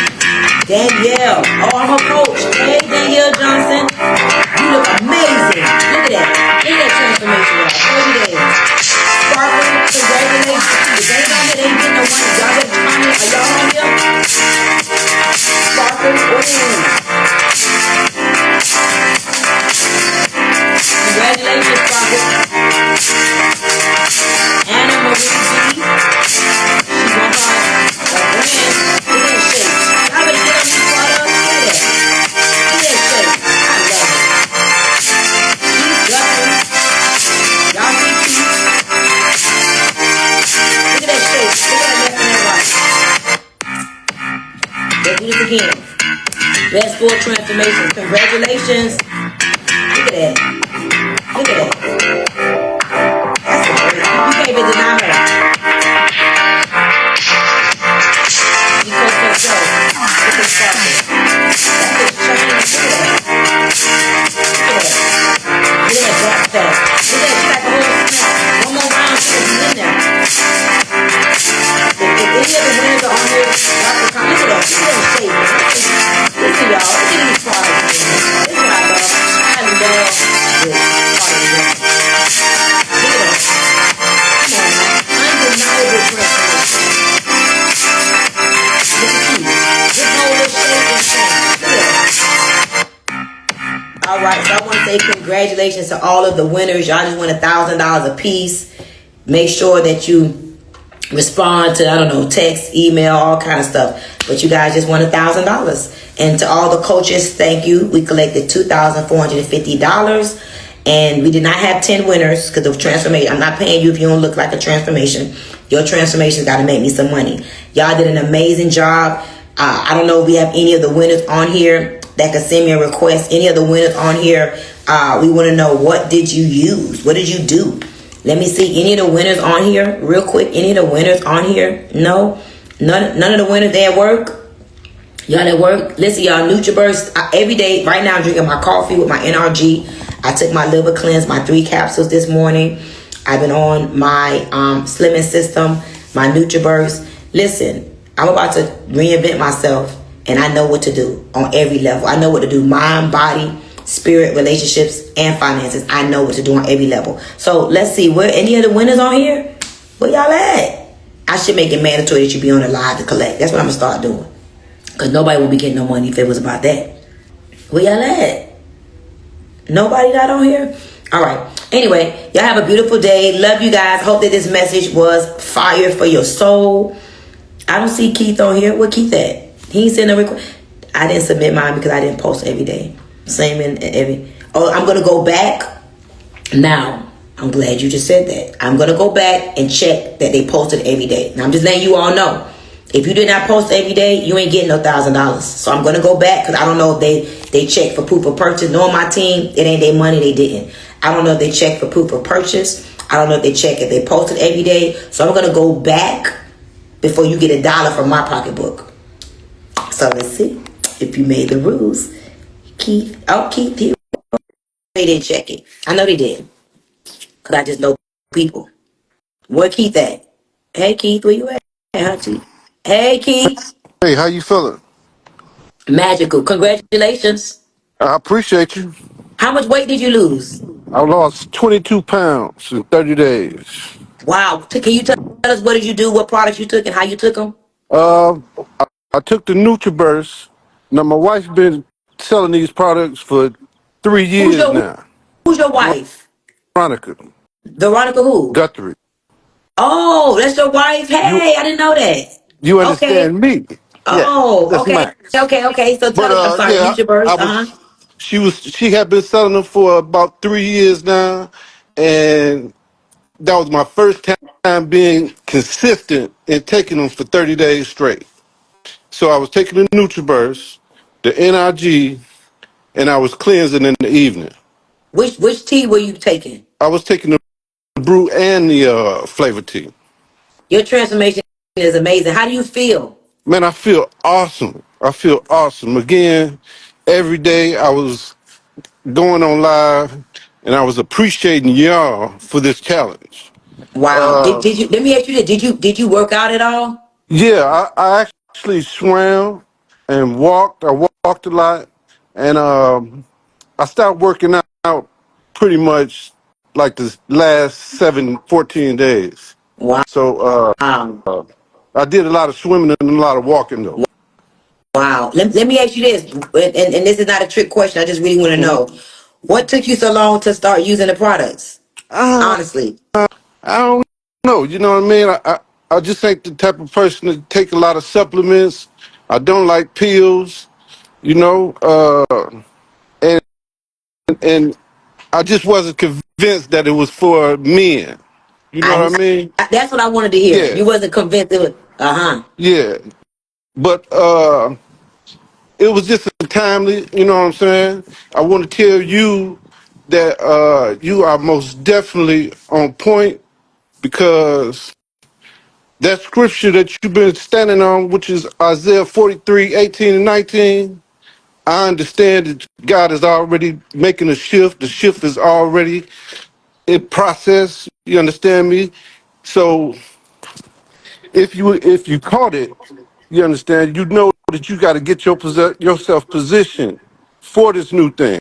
Danielle. Oh, I'm her coach. Hey, Danielle Johnson. You look amazing. Look at that. Look at that transformation. 30 days. Sparkle, congratulations. The game out here, they ain't getting no money. Y'all better comment. Are y'all on here? Sparkle. Ooh. Congratulations, Sparkle. Anna Marie G. She won her brand. Look at that shape. I better get on these products. Look at that. Look at that shape. I love it. Keith Guthrie. Y'all see Keith? Look at that shape. Look at that left and that right. Let's do this again. Best 4 transformations. Congratulations. Look at that. Look at that. That's a great. You can't even deny her. You coach herself. Look at Sparkle. That's a change. Look at that. Look at that. Look at that back fast. Look at that. She got the whole snap. One more round, she will be in there. If any of the winners are on here, drop the comment. Look at that. Look at that shape. Listen, y'all. Look at these products. This is what I love. I love this part of the game. Look at that. Come on, man. Undeniable transformation. Look at you. This whole little shape and change. Look at that. All right, so I want to say congratulations to all of the winners. Y'all just won $1,000 a piece. Make sure that you respond to, I don't know, text, email, all kind of stuff. But you guys just won $1,000. And to all the coaches, thank you. We collected $2,450. And we did not have 10 winners because of transformation. I'm not paying you if you don't look like a transformation. Your transformation got to make me some money. Y'all did an amazing job. I don't know if we have any of the winners on here that could send me a request. Any of the winners on here, we want to know, what did you use? What did you do? Let me see. Any of the winners on here? Real quick. Any of the winners on here? No? None of the winners, they at work? Y'all at work? Listen, y'all, NutriBurst. Every day, right now, I'm drinking my coffee with my NRG. I took my liver cleanse, my 3 capsules this morning. I've been on my slimming system, my NutriBurst. Listen, I'm about to reinvent myself, and I know what to do on every level. I know what to do: mind, body, spirit, relationships, and finances. I know what to do on every level. So let's see, where any of the winners on here? Where y'all at? I should make it mandatory that you be on the live to collect. That's what I'm gonna start doing. Cause nobody would be getting no money if it was about that. Where y'all at? Nobody got on here? All right. Anyway, y'all have a beautiful day. Love you guys. Hope that this message was fire for your soul. I don't see Keith on here. Where Keith at? He ain't sending a request. I didn't submit mine because I didn't post every day. Same in every. Oh, I'm gonna go back now. I'm glad you just said that. I'm gonna go back and check that they posted every day. Now I'm just letting you all know. If you did not post every day, you ain't getting no $1,000. So I'm gonna go back because I don't know if they checked for proof of purchase. Knowing my team, it ain't their money. They didn't. I don't know if they checked for proof of purchase. I don't know if they checked if they posted every day. So I'm gonna go back before you get $1 from my pocketbook. So let's see if you made the rules. Keith, Keith, they didn't check it. I know they did. Because I just know people. Where Keith at? Hey, Keith, where you at? Hey, Keith. Hey, how you feeling? Magical. Congratulations. I appreciate you. How much weight did you lose? I lost 22 pounds in 30 days. Wow. Can you tell us what did you do, what products you took, and how you took them? Uh, I took the NutriBurst. Now, my wife's been selling these products for 3 Who's years your now. Who's your wife? Veronica Veronica who? Guthrie. Oh, that's your wife. You Hey, I didn't know that. you Okay. understand me? Yeah, Oh, that's okay. Max. Okay. So But tell us. I'm sorry. yeah, NutriBurst. I was. She had been selling them for about 3 years now, and that was my first time being consistent in taking them for 30 days straight. So I was taking the NutriBurst, the NRG, and I was cleansing in the evening. Which tea were you taking? I was taking the brew and the flavor tea. Your transformation is amazing. How do you feel? Man, I feel awesome. I feel awesome. Again, every day I was going on live and I was appreciating y'all for this challenge. Wow. Did Uh, did you let me ask you this? Did you work out at all? yeah, I actually swam and walked. I walked a lot. And I started working out pretty much like the last 14 days. Wow. So I did a lot of swimming and a lot of walking though. Wow. Let me ask you this, and this is not a trick question. I just really want to Mhm. know. What took you so long to start using the products? Uh, Honestly. I don't know. You know what I mean? I just ain't the type of person to take a lot of supplements. I don't like pills, you know, and and I just wasn't convinced that it was for men. You know I what I mean? That's what I wanted to hear. Yeah, You wasn't convinced it was uh-huh. yeah. But it was just a timely, you know what I'm saying? I want to tell you that you are most definitely on point because that scripture that you've been standing on, which is Isaiah 43:18 and 19, I understand that God is already making a shift. The shift is already in process. You understand me? So if you caught it, you understand, you know that you got to get yourself positioned for this new thing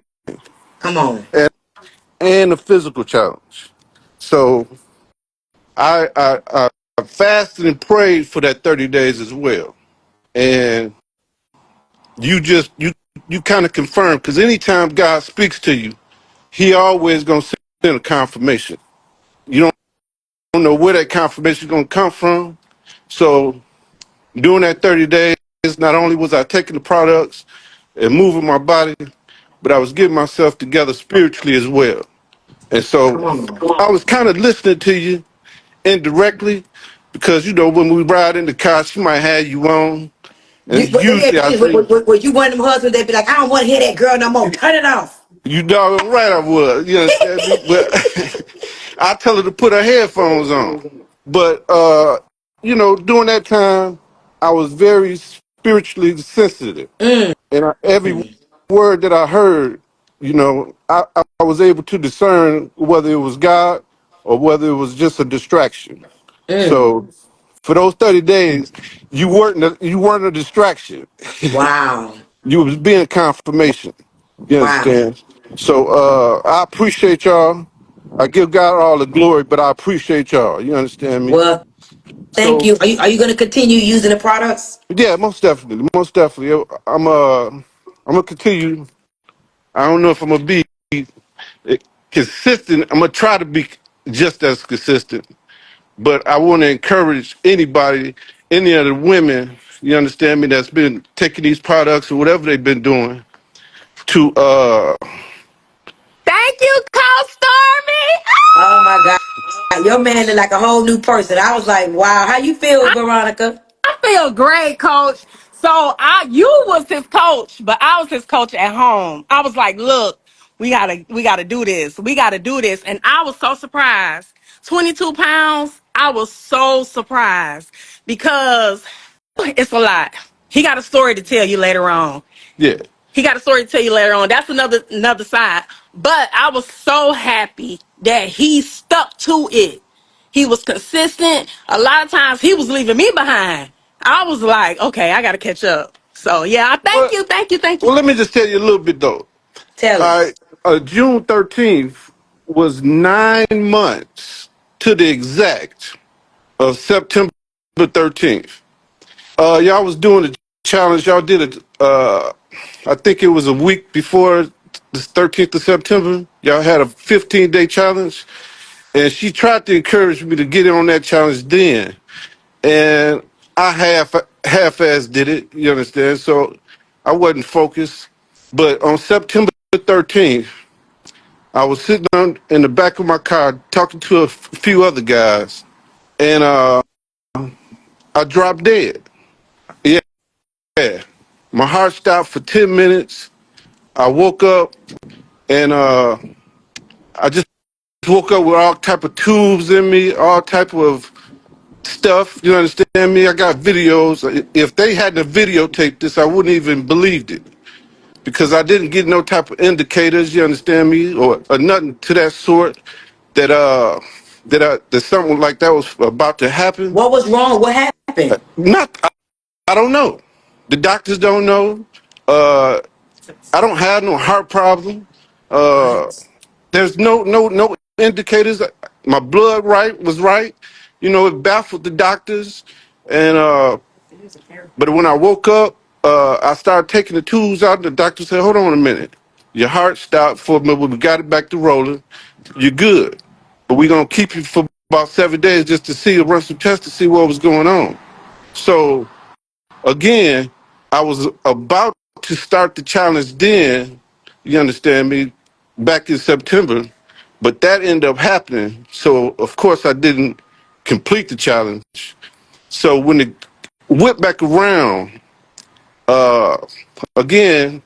Come on. and the physical challenge. So I fasted and prayed for that 30 days as well. And you kind of confirm because anytime God speaks to you, he always gonna send a confirmation. You don't know where that confirmation is gonna come from. So during that 30 days, not only was I taking the products and moving my body, but I was getting myself together spiritually as well. And so Come on. I was kind of listening to you indirectly because, you know, when we ride in the car, she might have you on. And Let me ask usually you I this. say, Were you one of them husbands that be like, I don't want to hear that girl no more. Turn it off. you doggone right I was. You understand me? But I tell her to put her headphones on. But, during that time, I was very spiritually sensitive. And every word that I heard, I was able to discern whether it was God or whether it was just a distraction. So for those 30 days, you weren't a distraction. Wow. You was being confirmation. You Wow. understand? So I appreciate y'all. I give God all the glory, but I appreciate y'all. You understand me? Well, thank So you. Are you going to continue using the products? yeah, most definitely, most definitely. I'm gonna continue. I don't know if I'm gonna be consistent. I'm gonna try to be just as consistent, but I want to encourage anybody, any of the women, you understand me, that's been taking these products or whatever they've been doing to Thank you, Coach Stormy. Oh my God. Your man look like a whole new person. I was like, wow. How you feel, Veronica? I feel great, Coach. So you was his coach, but I was his coach at home. I was like, look, we gotta do this. We gotta do this. And I was so surprised. 22 pounds. I was so surprised because it's a lot. He got a story to tell you later on. yeah. He got a story to tell you later on. That's another side. But I was so happy that he stuck to it. He was consistent. A lot of times he was leaving me behind. I was like, okay, I got to catch up. So yeah, thank Well, you, thank you, thank you. well, let me just tell you a little bit though. Tell All right, us. June 13th was 9 months to the exact of September 13th. Y'all was doing the challenge. Y'all did it. I think it was a week before the 13th of September. Y'all had a 15-day challenge, and she tried to encourage me to get in on that challenge then, and I half-ass did it. You understand? So I wasn't focused. But on September 13th, I was sitting in the back of my car talking to a few other guys, and I dropped dead. Yeah. Yeah. My heart stopped for 10 minutes. I woke up and I just woke up with all type of tubes in me, all type of stuff. You understand me? I got videos. If they hadn't videotaped this, I wouldn't even believed it because I didn't get no type of indicators. You understand me, or nothing to that sort that something like that was about to happen. What was wrong? What happened? Not. I don't know. The doctors don't know. Uh, I don't have no heart problem. Uh, What? there's no indicators. My blood was right. You know, it baffled the doctors. And but when I woke up, I started taking the tubes out. And the doctor said, "Hold on a minute. Your heart stopped for a minute. We got it back to rolling. You're good, but we're gonna keep you for about 7 days just to see, run some tests to see what was going on." So again, I was about to start the challenge then, you understand me, back in September, but that ended up happening. So, of course, I didn't complete the challenge. So, when it went back around, uh, again,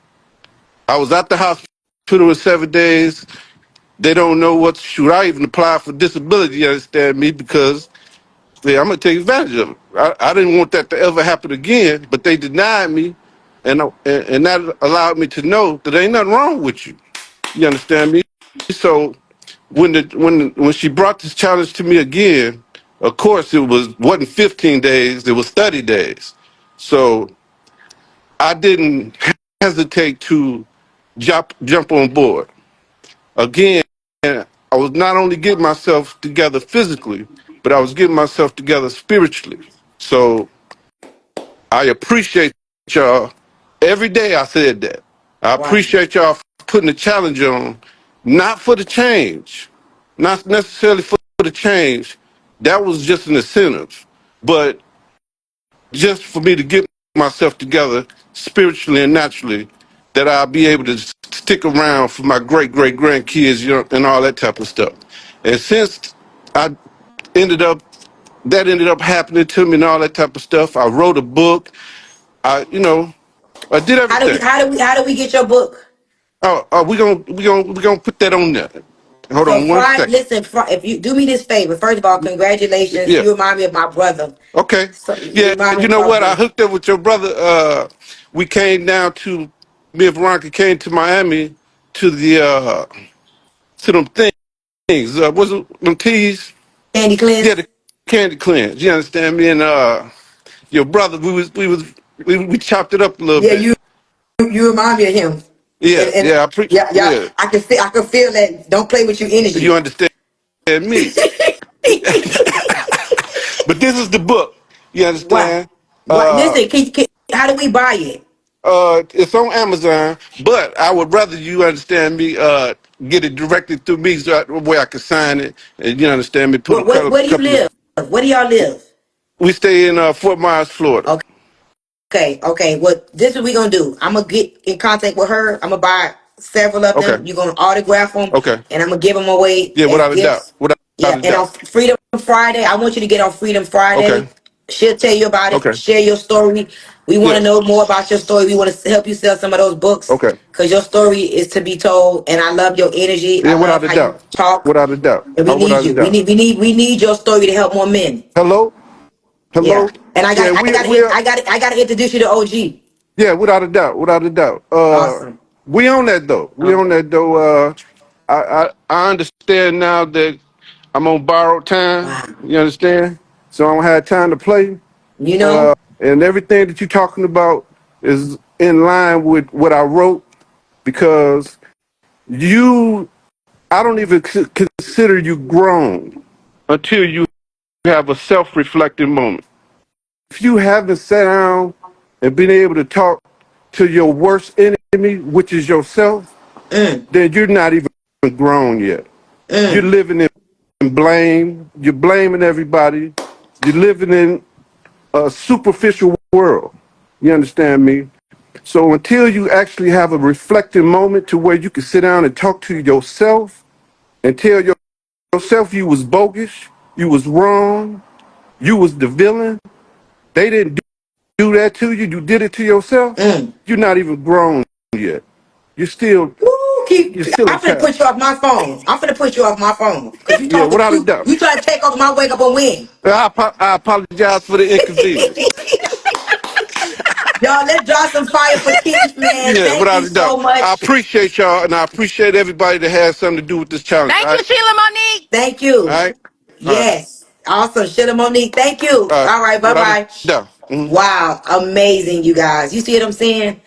I was at the hospital in 7 days. They don't know what to shoot. I even applied for disability, you understand me, because yeah, I'm gonna take advantage of it. I didn't want that to ever happen again, but they denied me, and that allowed me to know that ain't nothing wrong with you. You understand me? So when she brought this challenge to me again, of course it wasn't 15 days, it was 30 days. So I didn't hesitate to jump on board. Again, I was not only getting myself together physically, but I was getting myself together spiritually. So I appreciate y'all. Every day I said that. I Wow. appreciate y'all for putting the challenge on, not for the change, not necessarily for the change. That was just an incentive, but just for me to get myself together spiritually and naturally, that I'll be able to stick around for my great grandkids, you know, and all that type of stuff. And since I ended up that ended up happening to me and all that type of stuff, I wrote a book. I did How do we everything. how do we get your book? Oh, we gonna put that on there. Hold So on one Friday, second. listen, if you do me this favor, first of all, congratulations. Yeah. You remind me of my brother. Okay. So you Yeah. remind me You of know my what? I brother. hooked up with your brother. We came down to me and Veronica came to Miami to the to them things. Was it them teas? Candy Yeah, Cleanse. candy cleanse. You understand me? And your brother, we chopped it up a little Yeah, bit. you remind me of him. Yeah, And yeah, yeah, yeah, yeah. I can feel that. Don't play with your You energy. understand me? But this is the book. You What? understand? What? Listen, how do we buy it? It's on Amazon, but I would rather you understand me. Get it directly through me, so where I can sign it, and you understand me. Put a Where do you couple of. live? Where do y'all live? We stay in Fort Myers, Florida. Okay. Well, this is what we gonna do. I'm gonna get in contact with her. I'm gonna buy several of Okay, them. You're gonna autograph them, okay. and I'm gonna give them away Yeah, as without a doubt, gifts. without Yeah, a and on doubt. Freedom Friday, I want you to get on Freedom Okay, Friday. She'll tell you about it. okay. Share your story. We want Yeah, to know more about your story. We want to help you sell some of those books okay. because your story is to be told. And I love your energy. I Yeah, love without a how you doubt, talk. without a doubt. And we Oh, need without a you. doubt. We need your story to help more men. Hello, Yeah. hello. And Yeah, we are. I got to introduce you to OG. Yeah, without a doubt, without a doubt. Awesome. We on that though. We on Okay. that though. I understand now that I'm on borrowed time. Wow. You understand? So I don't have time to play. You know? And everything that you're talking about is in line with what I wrote because you, I don't even consider you grown until you have a self-reflecting moment. If you haven't sat down and been able to talk to your worst enemy, which is yourself, Mm, then you're not even grown yet. You're mm, living in blame. You're blaming everybody. You're living in a superficial world. You understand me? So until you actually have a reflecting moment to where you can sit down and talk to yourself and tell yourself you was bogus, you was wrong, you was the villain, they didn't do that to you, you did it to yourself, mm. you're not even grown yet. You're still Woo, you're still a I'm finna child. put you off my phone. I'm finna put you off my phone. Cause you Yeah, talking without a too, doubt. you trying to take over my wake up and win. I apologize for the inconvenience. Y'all, let's draw some fire for Keith, man. Yeah, Thank without you a doubt. so I much. appreciate y'all, and I appreciate everybody that has something to do with this challenge. All Thank you, right, Sheila Monique. Thank all you. right, all right, Yes. Awesome. Shilla Monique. Thank you. all right. All right. Bye Without a bye. doubt. Mhm. Wow. Amazing, you guys. You see what I'm saying?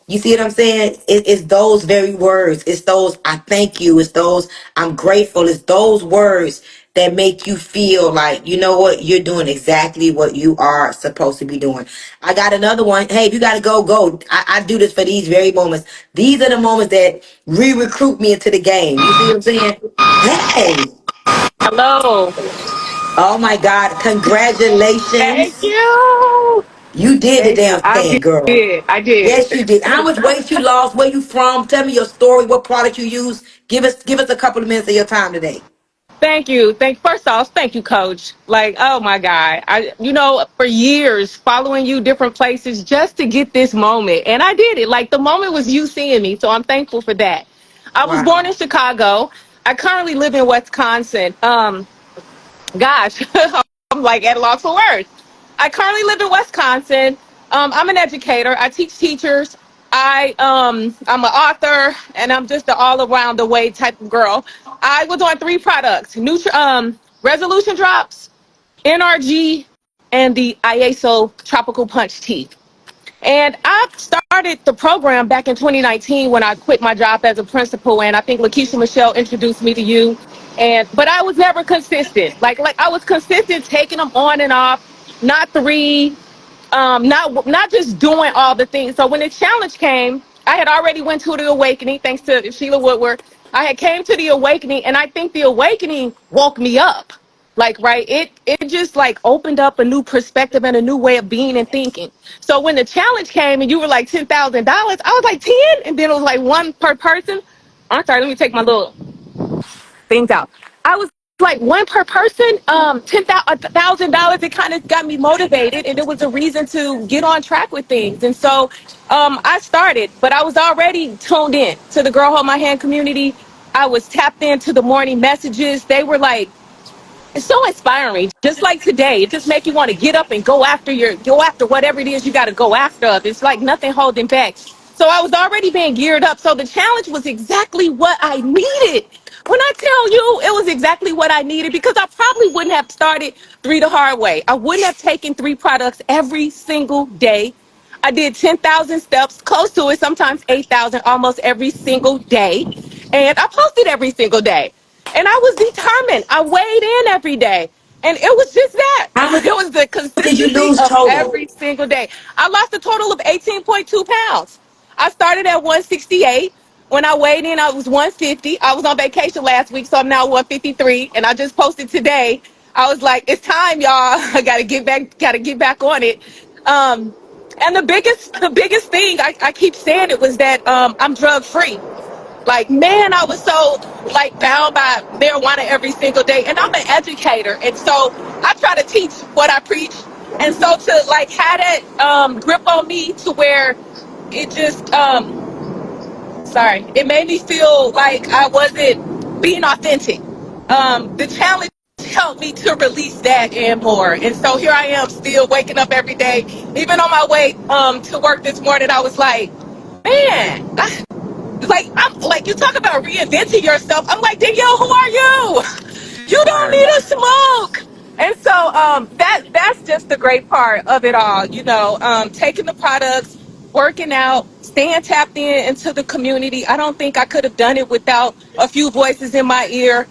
You see what I'm saying? It's those very words. It's those I thank you. It's those I'm grateful. It's those words that make you feel like, you know what? You're doing exactly what you are supposed to be doing. I got another one. Hey, if you got to go, go. I do this for these very moments. These are the moments that re-recruit me into the game. You see what I'm saying? Hey. Hello. Oh my God. Thank Congratulations. you. You did the Thank you. damn thing, girl. I did. Yes, you did. How much weight you lost? Where you from? Tell me your story. What product you use? Give us a couple of minutes of your time today. Thank you. First off, thank you, Coach. Like, oh my God. For years following you different places just to get this moment. And I did it. Like the moment was you seeing me. So I'm thankful for that. I was Wow. born in Chicago. I currently live in Wisconsin. Gosh, I'm like at a loss for words. I currently live in Wisconsin. I'm an educator. I teach teachers. I'm an author, and I'm just an all around the way type of girl. I was on three products: resolution drops, NRG, and the IASO tropical punch tea. And I started the program back in 2019 when I quit my job as a principal, and I think Lakeisha Michelle introduced me to you. But I was never consistent. Like I was consistent taking them on and off, not three, not just doing all the things. So when the challenge came, I had already went to the awakening thanks to Sheila Woodward. I had came to the awakening, and I think the awakening woke me up. Like right, it just like opened up a new perspective and a new way of being and thinking. So when the challenge came and you were like $10,000, I was like 10, and then it was like one per person. I'm sorry, let me take my little things out. I was like one per person, $10,000. It kind of got me motivated, and it was a reason to get on track with things. And so, I started, but I was already tuned in to the Girl Hold My Hand community. I was tapped into the morning messages. They were like, it's so inspiring. Just like today, it just makes you want to get up and go after whatever it is you got to go after. It's like nothing holding back. So I was already being geared up. So the challenge was exactly what I needed When I tell you it was exactly what I needed, because I probably wouldn't have started three the hard way. I wouldn't have taken three products every single day. I did 10,000 steps, close to it, sometimes 8,000, almost every single day. And I posted every single day. And I was determined. I weighed in every day. And it was just that. How much It was the did you consistency lose of total? every single day. I lost a total of 18.2 pounds. I started at 168. When I weighed in, I was 150. I was on vacation last week, so I'm now 153. And I just posted today. I was like, it's time, y'all. I gotta get back on it. And the biggest thing I keep saying it was that I'm drug free. Like, man, I was so like bound by marijuana every single day. And I'm an educator. And so I try to teach what I preach. And so to like have that grip on me to where it just it made me feel like I wasn't being authentic. The challenge helped me to release that and more. And so here I am still waking up every day. Even on my way to work this morning, I was like, man, I'm like, you talk about reinventing yourself. I'm like, Danielle, who are you? You don't need a smoke. And so that's just the great part of it all, taking the products, working out, staying tapped in into the community. I don't think I could have done it without a few voices in my ear.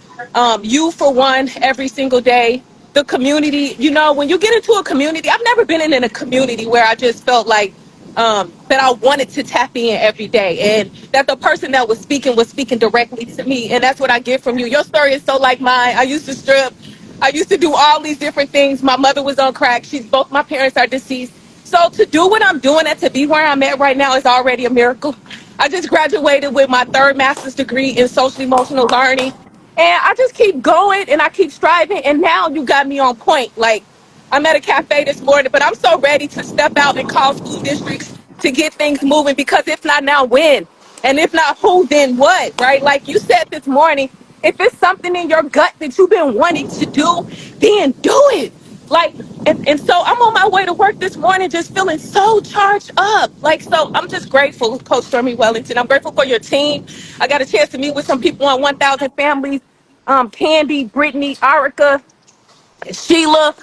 You for one, every single day. The community, when you get into a community, I've never been in a community where I just felt like that I wanted to tap in every day, and that the person that was speaking directly to me. And that's what I get from you. Your story is so like mine. I used to strip. I used to do all these different things. My mother was on crack. Both my parents are deceased. So to do what I'm doing and to be where I'm at right now is already a miracle. I just graduated with my third master's degree in social emotional learning. And I just keep going and I keep striving. And now you got me on point. Like, I'm at a cafe this morning, but I'm so ready to step out and call school districts to get things moving, because if not now, when? And if not who, then what, right? Like you said this morning, if it's something in your gut that you've been wanting to do, then do it. Like, and so I'm on my way to work this morning just feeling so charged up. Like, so I'm just grateful, Coach Stormy Wellington. I'm grateful for your team. I got a chance to meet with some people on 1,000 Families, Candy, Brittany, Arica, Sheila.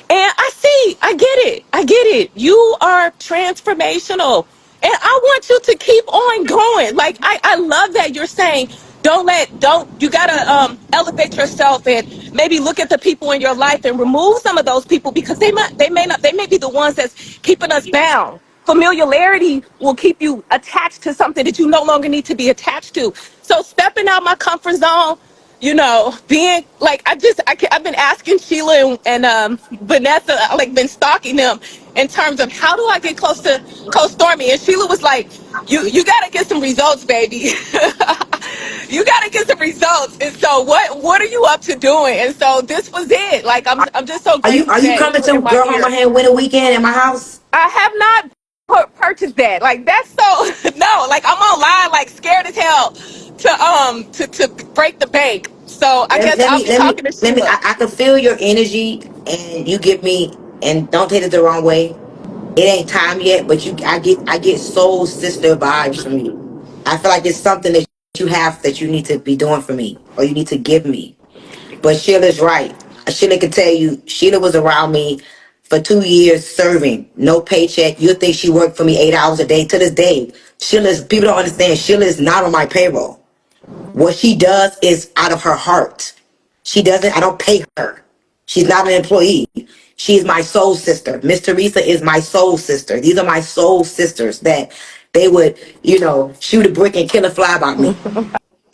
And I get it. You are transformational. And I want you to keep on going. Like, I love that you're saying, you gotta elevate yourself and maybe look at the people in your life and remove some of those people, because they may be the ones that's keeping us bound. Familiarity will keep you attached to something that you no longer need to be attached to. So stepping out my comfort zone, being like, I've been asking Sheila and Vanessa, like, been stalking them in terms of how do I get close to Coach Stormy. And Sheila was like, you got to get some results, baby. You got to get some results. And so what are you up to doing? And so this was it. Like, I'm just so Are grateful you that coming you were to in my Girl Mama ear. Hand Winter Weekend at my house? I have not purchased that. Like, that's so no. Like, I'm online, like, scared as hell to break the bank. So I guess I'll be talking to Let me. Sheila. I can feel your energy, and you give me. And don't take it the wrong way. It ain't time yet, but I get soul sister vibes from you. I feel like it's something that you have that you need to be doing for me, or you need to give me. But Sheila's right. Sheila can tell you, Sheila was around me for 2 years serving, no paycheck. You'll think she worked for me 8 hours a day. To this day, people don't understand, Sheila is not on my payroll. What she does is out of her heart. I don't pay her. She's not an employee. She is my soul sister. Miss Teresa is my soul sister. These are my soul sisters that they would, shoot a brick and kill a fly about me,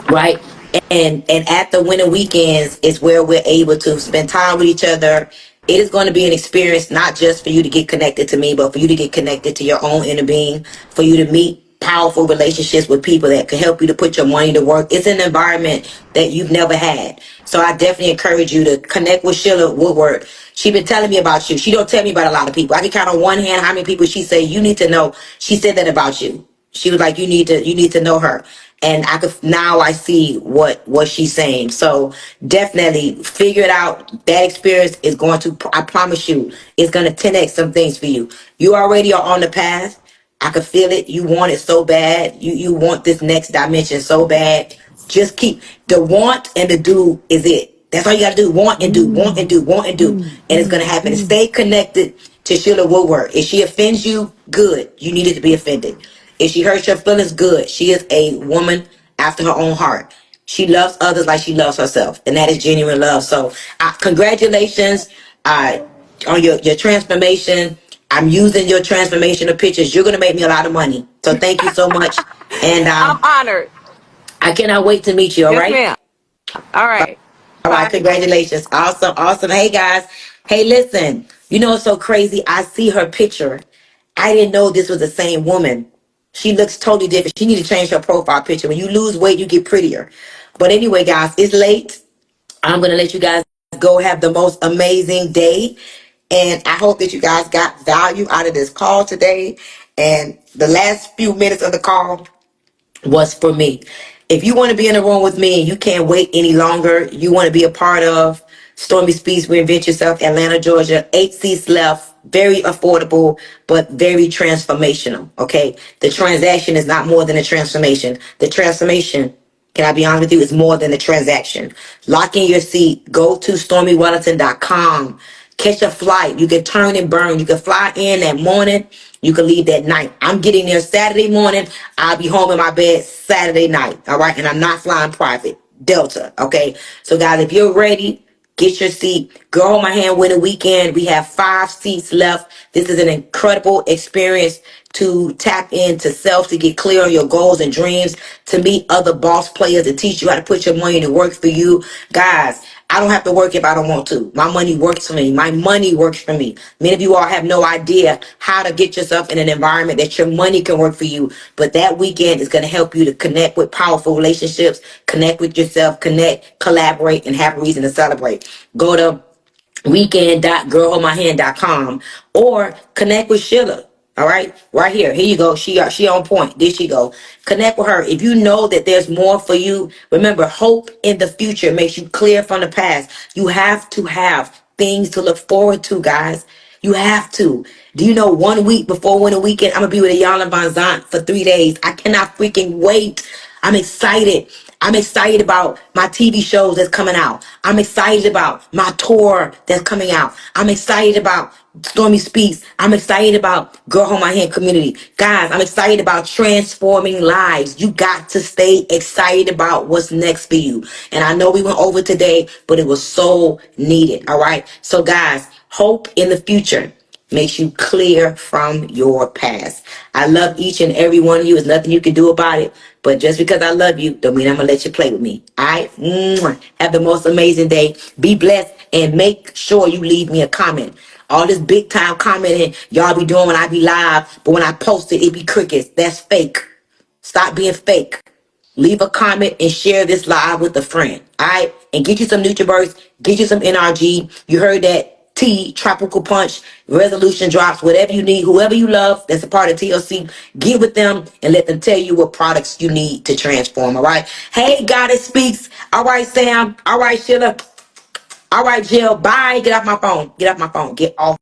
right? And at the winter weekends is where we're able to spend time with each other. It is going to be an experience, not just for you to get connected to me, but for you to get connected to your own inner being, for you to meet powerful relationships with people that can help you to put your money to work. It's an environment that you've never had. So I definitely encourage you to connect with Sheila Woodward. She been telling me about you. She don't tell me about a lot of people. I can count on one hand how many people she say you need to know. She said that about you. She was like, you need to know her. And I see what she's saying. So definitely figure it out. That experience is going to, I promise you, it's going to 10x some things for you. You already are on the path. I could feel it. You want it so bad. You want this next dimension so bad. Just keep the want and the do is it. That's all you gotta do. Want and do, want and do, want and do. And it's gonna happen. And stay connected to Sheila Woodward. If she offends you, good. You needed to be offended. If she hurts your feelings, good. She is a woman after her own heart. She loves others like she loves herself. And that is genuine love. So congratulations on your transformation. I'm using your transformational pictures. You're gonna make me a lot of money. So thank you so much. And I'm honored. I cannot wait to meet you, all Yes, right? ma'am. All right. All right, Bye. congratulations. Awesome, awesome. Hey guys. Hey, listen, you know it's so crazy. I see her picture. I didn't know this was the same woman. She looks totally different. She need to change her profile picture. When you lose weight, you get prettier. But anyway, guys, it's late. I'm gonna let you guys go have the most amazing day. And I hope that you guys got value out of this call today. And the last few minutes of the call was for me. If you want to be in a room with me and you can't wait any longer, you want to be a part of Stormy Speaks Reinvent Yourself, Atlanta, Georgia, 8 seats left, very affordable, but very transformational. Okay. The transaction is not more than a transformation. The transformation, can I be honest with you, is more than a transaction. Lock in your seat. Go to stormywellington.com. Catch a flight. You can turn and burn. You can fly in that morning. You can leave that night. I'm getting there Saturday morning. I'll be home in my bed Saturday night. All right. And I'm not flying private. Delta. Okay. So guys, if you're ready, get your seat. Girl, hold my hand win a weekend. We have 5 seats left. This is an incredible experience to tap into self, to get clear on your goals and dreams, to meet other boss players, to teach you how to put your money to work for you. Guys, I don't have to work if I don't want to. My money works for me. My money works for me. Many of you all have no idea how to get yourself in an environment that your money can work for you. But that weekend is going to help you to connect with powerful relationships, connect with yourself, connect, collaborate, and have a reason to celebrate. Go to weekend.girlholdmyhand.com or connect with Sheila. All right here. Here you go. She on point. There she go. Connect with her. If you know that there's more for you, remember, hope in the future makes you clear from the past. You have to have things to look forward to, guys. You have to. Do you know 1 week before winter weekend, I'm gonna be with Ayala Van Zant for 3 days. I cannot freaking wait. I'm excited. I'm excited about my TV shows that's coming out. I'm excited about my tour that's coming out. I'm excited about Stormy Speaks. I'm excited about Girl Hold My Hand community. Guys, I'm excited about transforming lives. You got to stay excited about what's next for you. And I know we went over today, but it was so needed. All right. So guys, hope in the future makes you clear from your past. I love each and every one of you. There's nothing you can do about it. But just because I love you, don't mean I'm going to let you play with me. All right? Mwah. Have the most amazing day. Be blessed and make sure you leave me a comment. All this big time commenting y'all be doing when I be live, but when I post it, it be crickets. That's fake. Stop being fake. Leave a comment and share this live with a friend. All right? And get you some NutriBurst. Get you some NRG. You heard that tea, tropical punch, resolution drops, whatever you need, whoever you love that's a part of TLC, get with them and let them tell you what products you need to transform. All right? Hey, Goddess Speaks. All right, Sam. All right, Sheila. All right, Jill. Bye. Get off my phone. Get off my phone. Get off.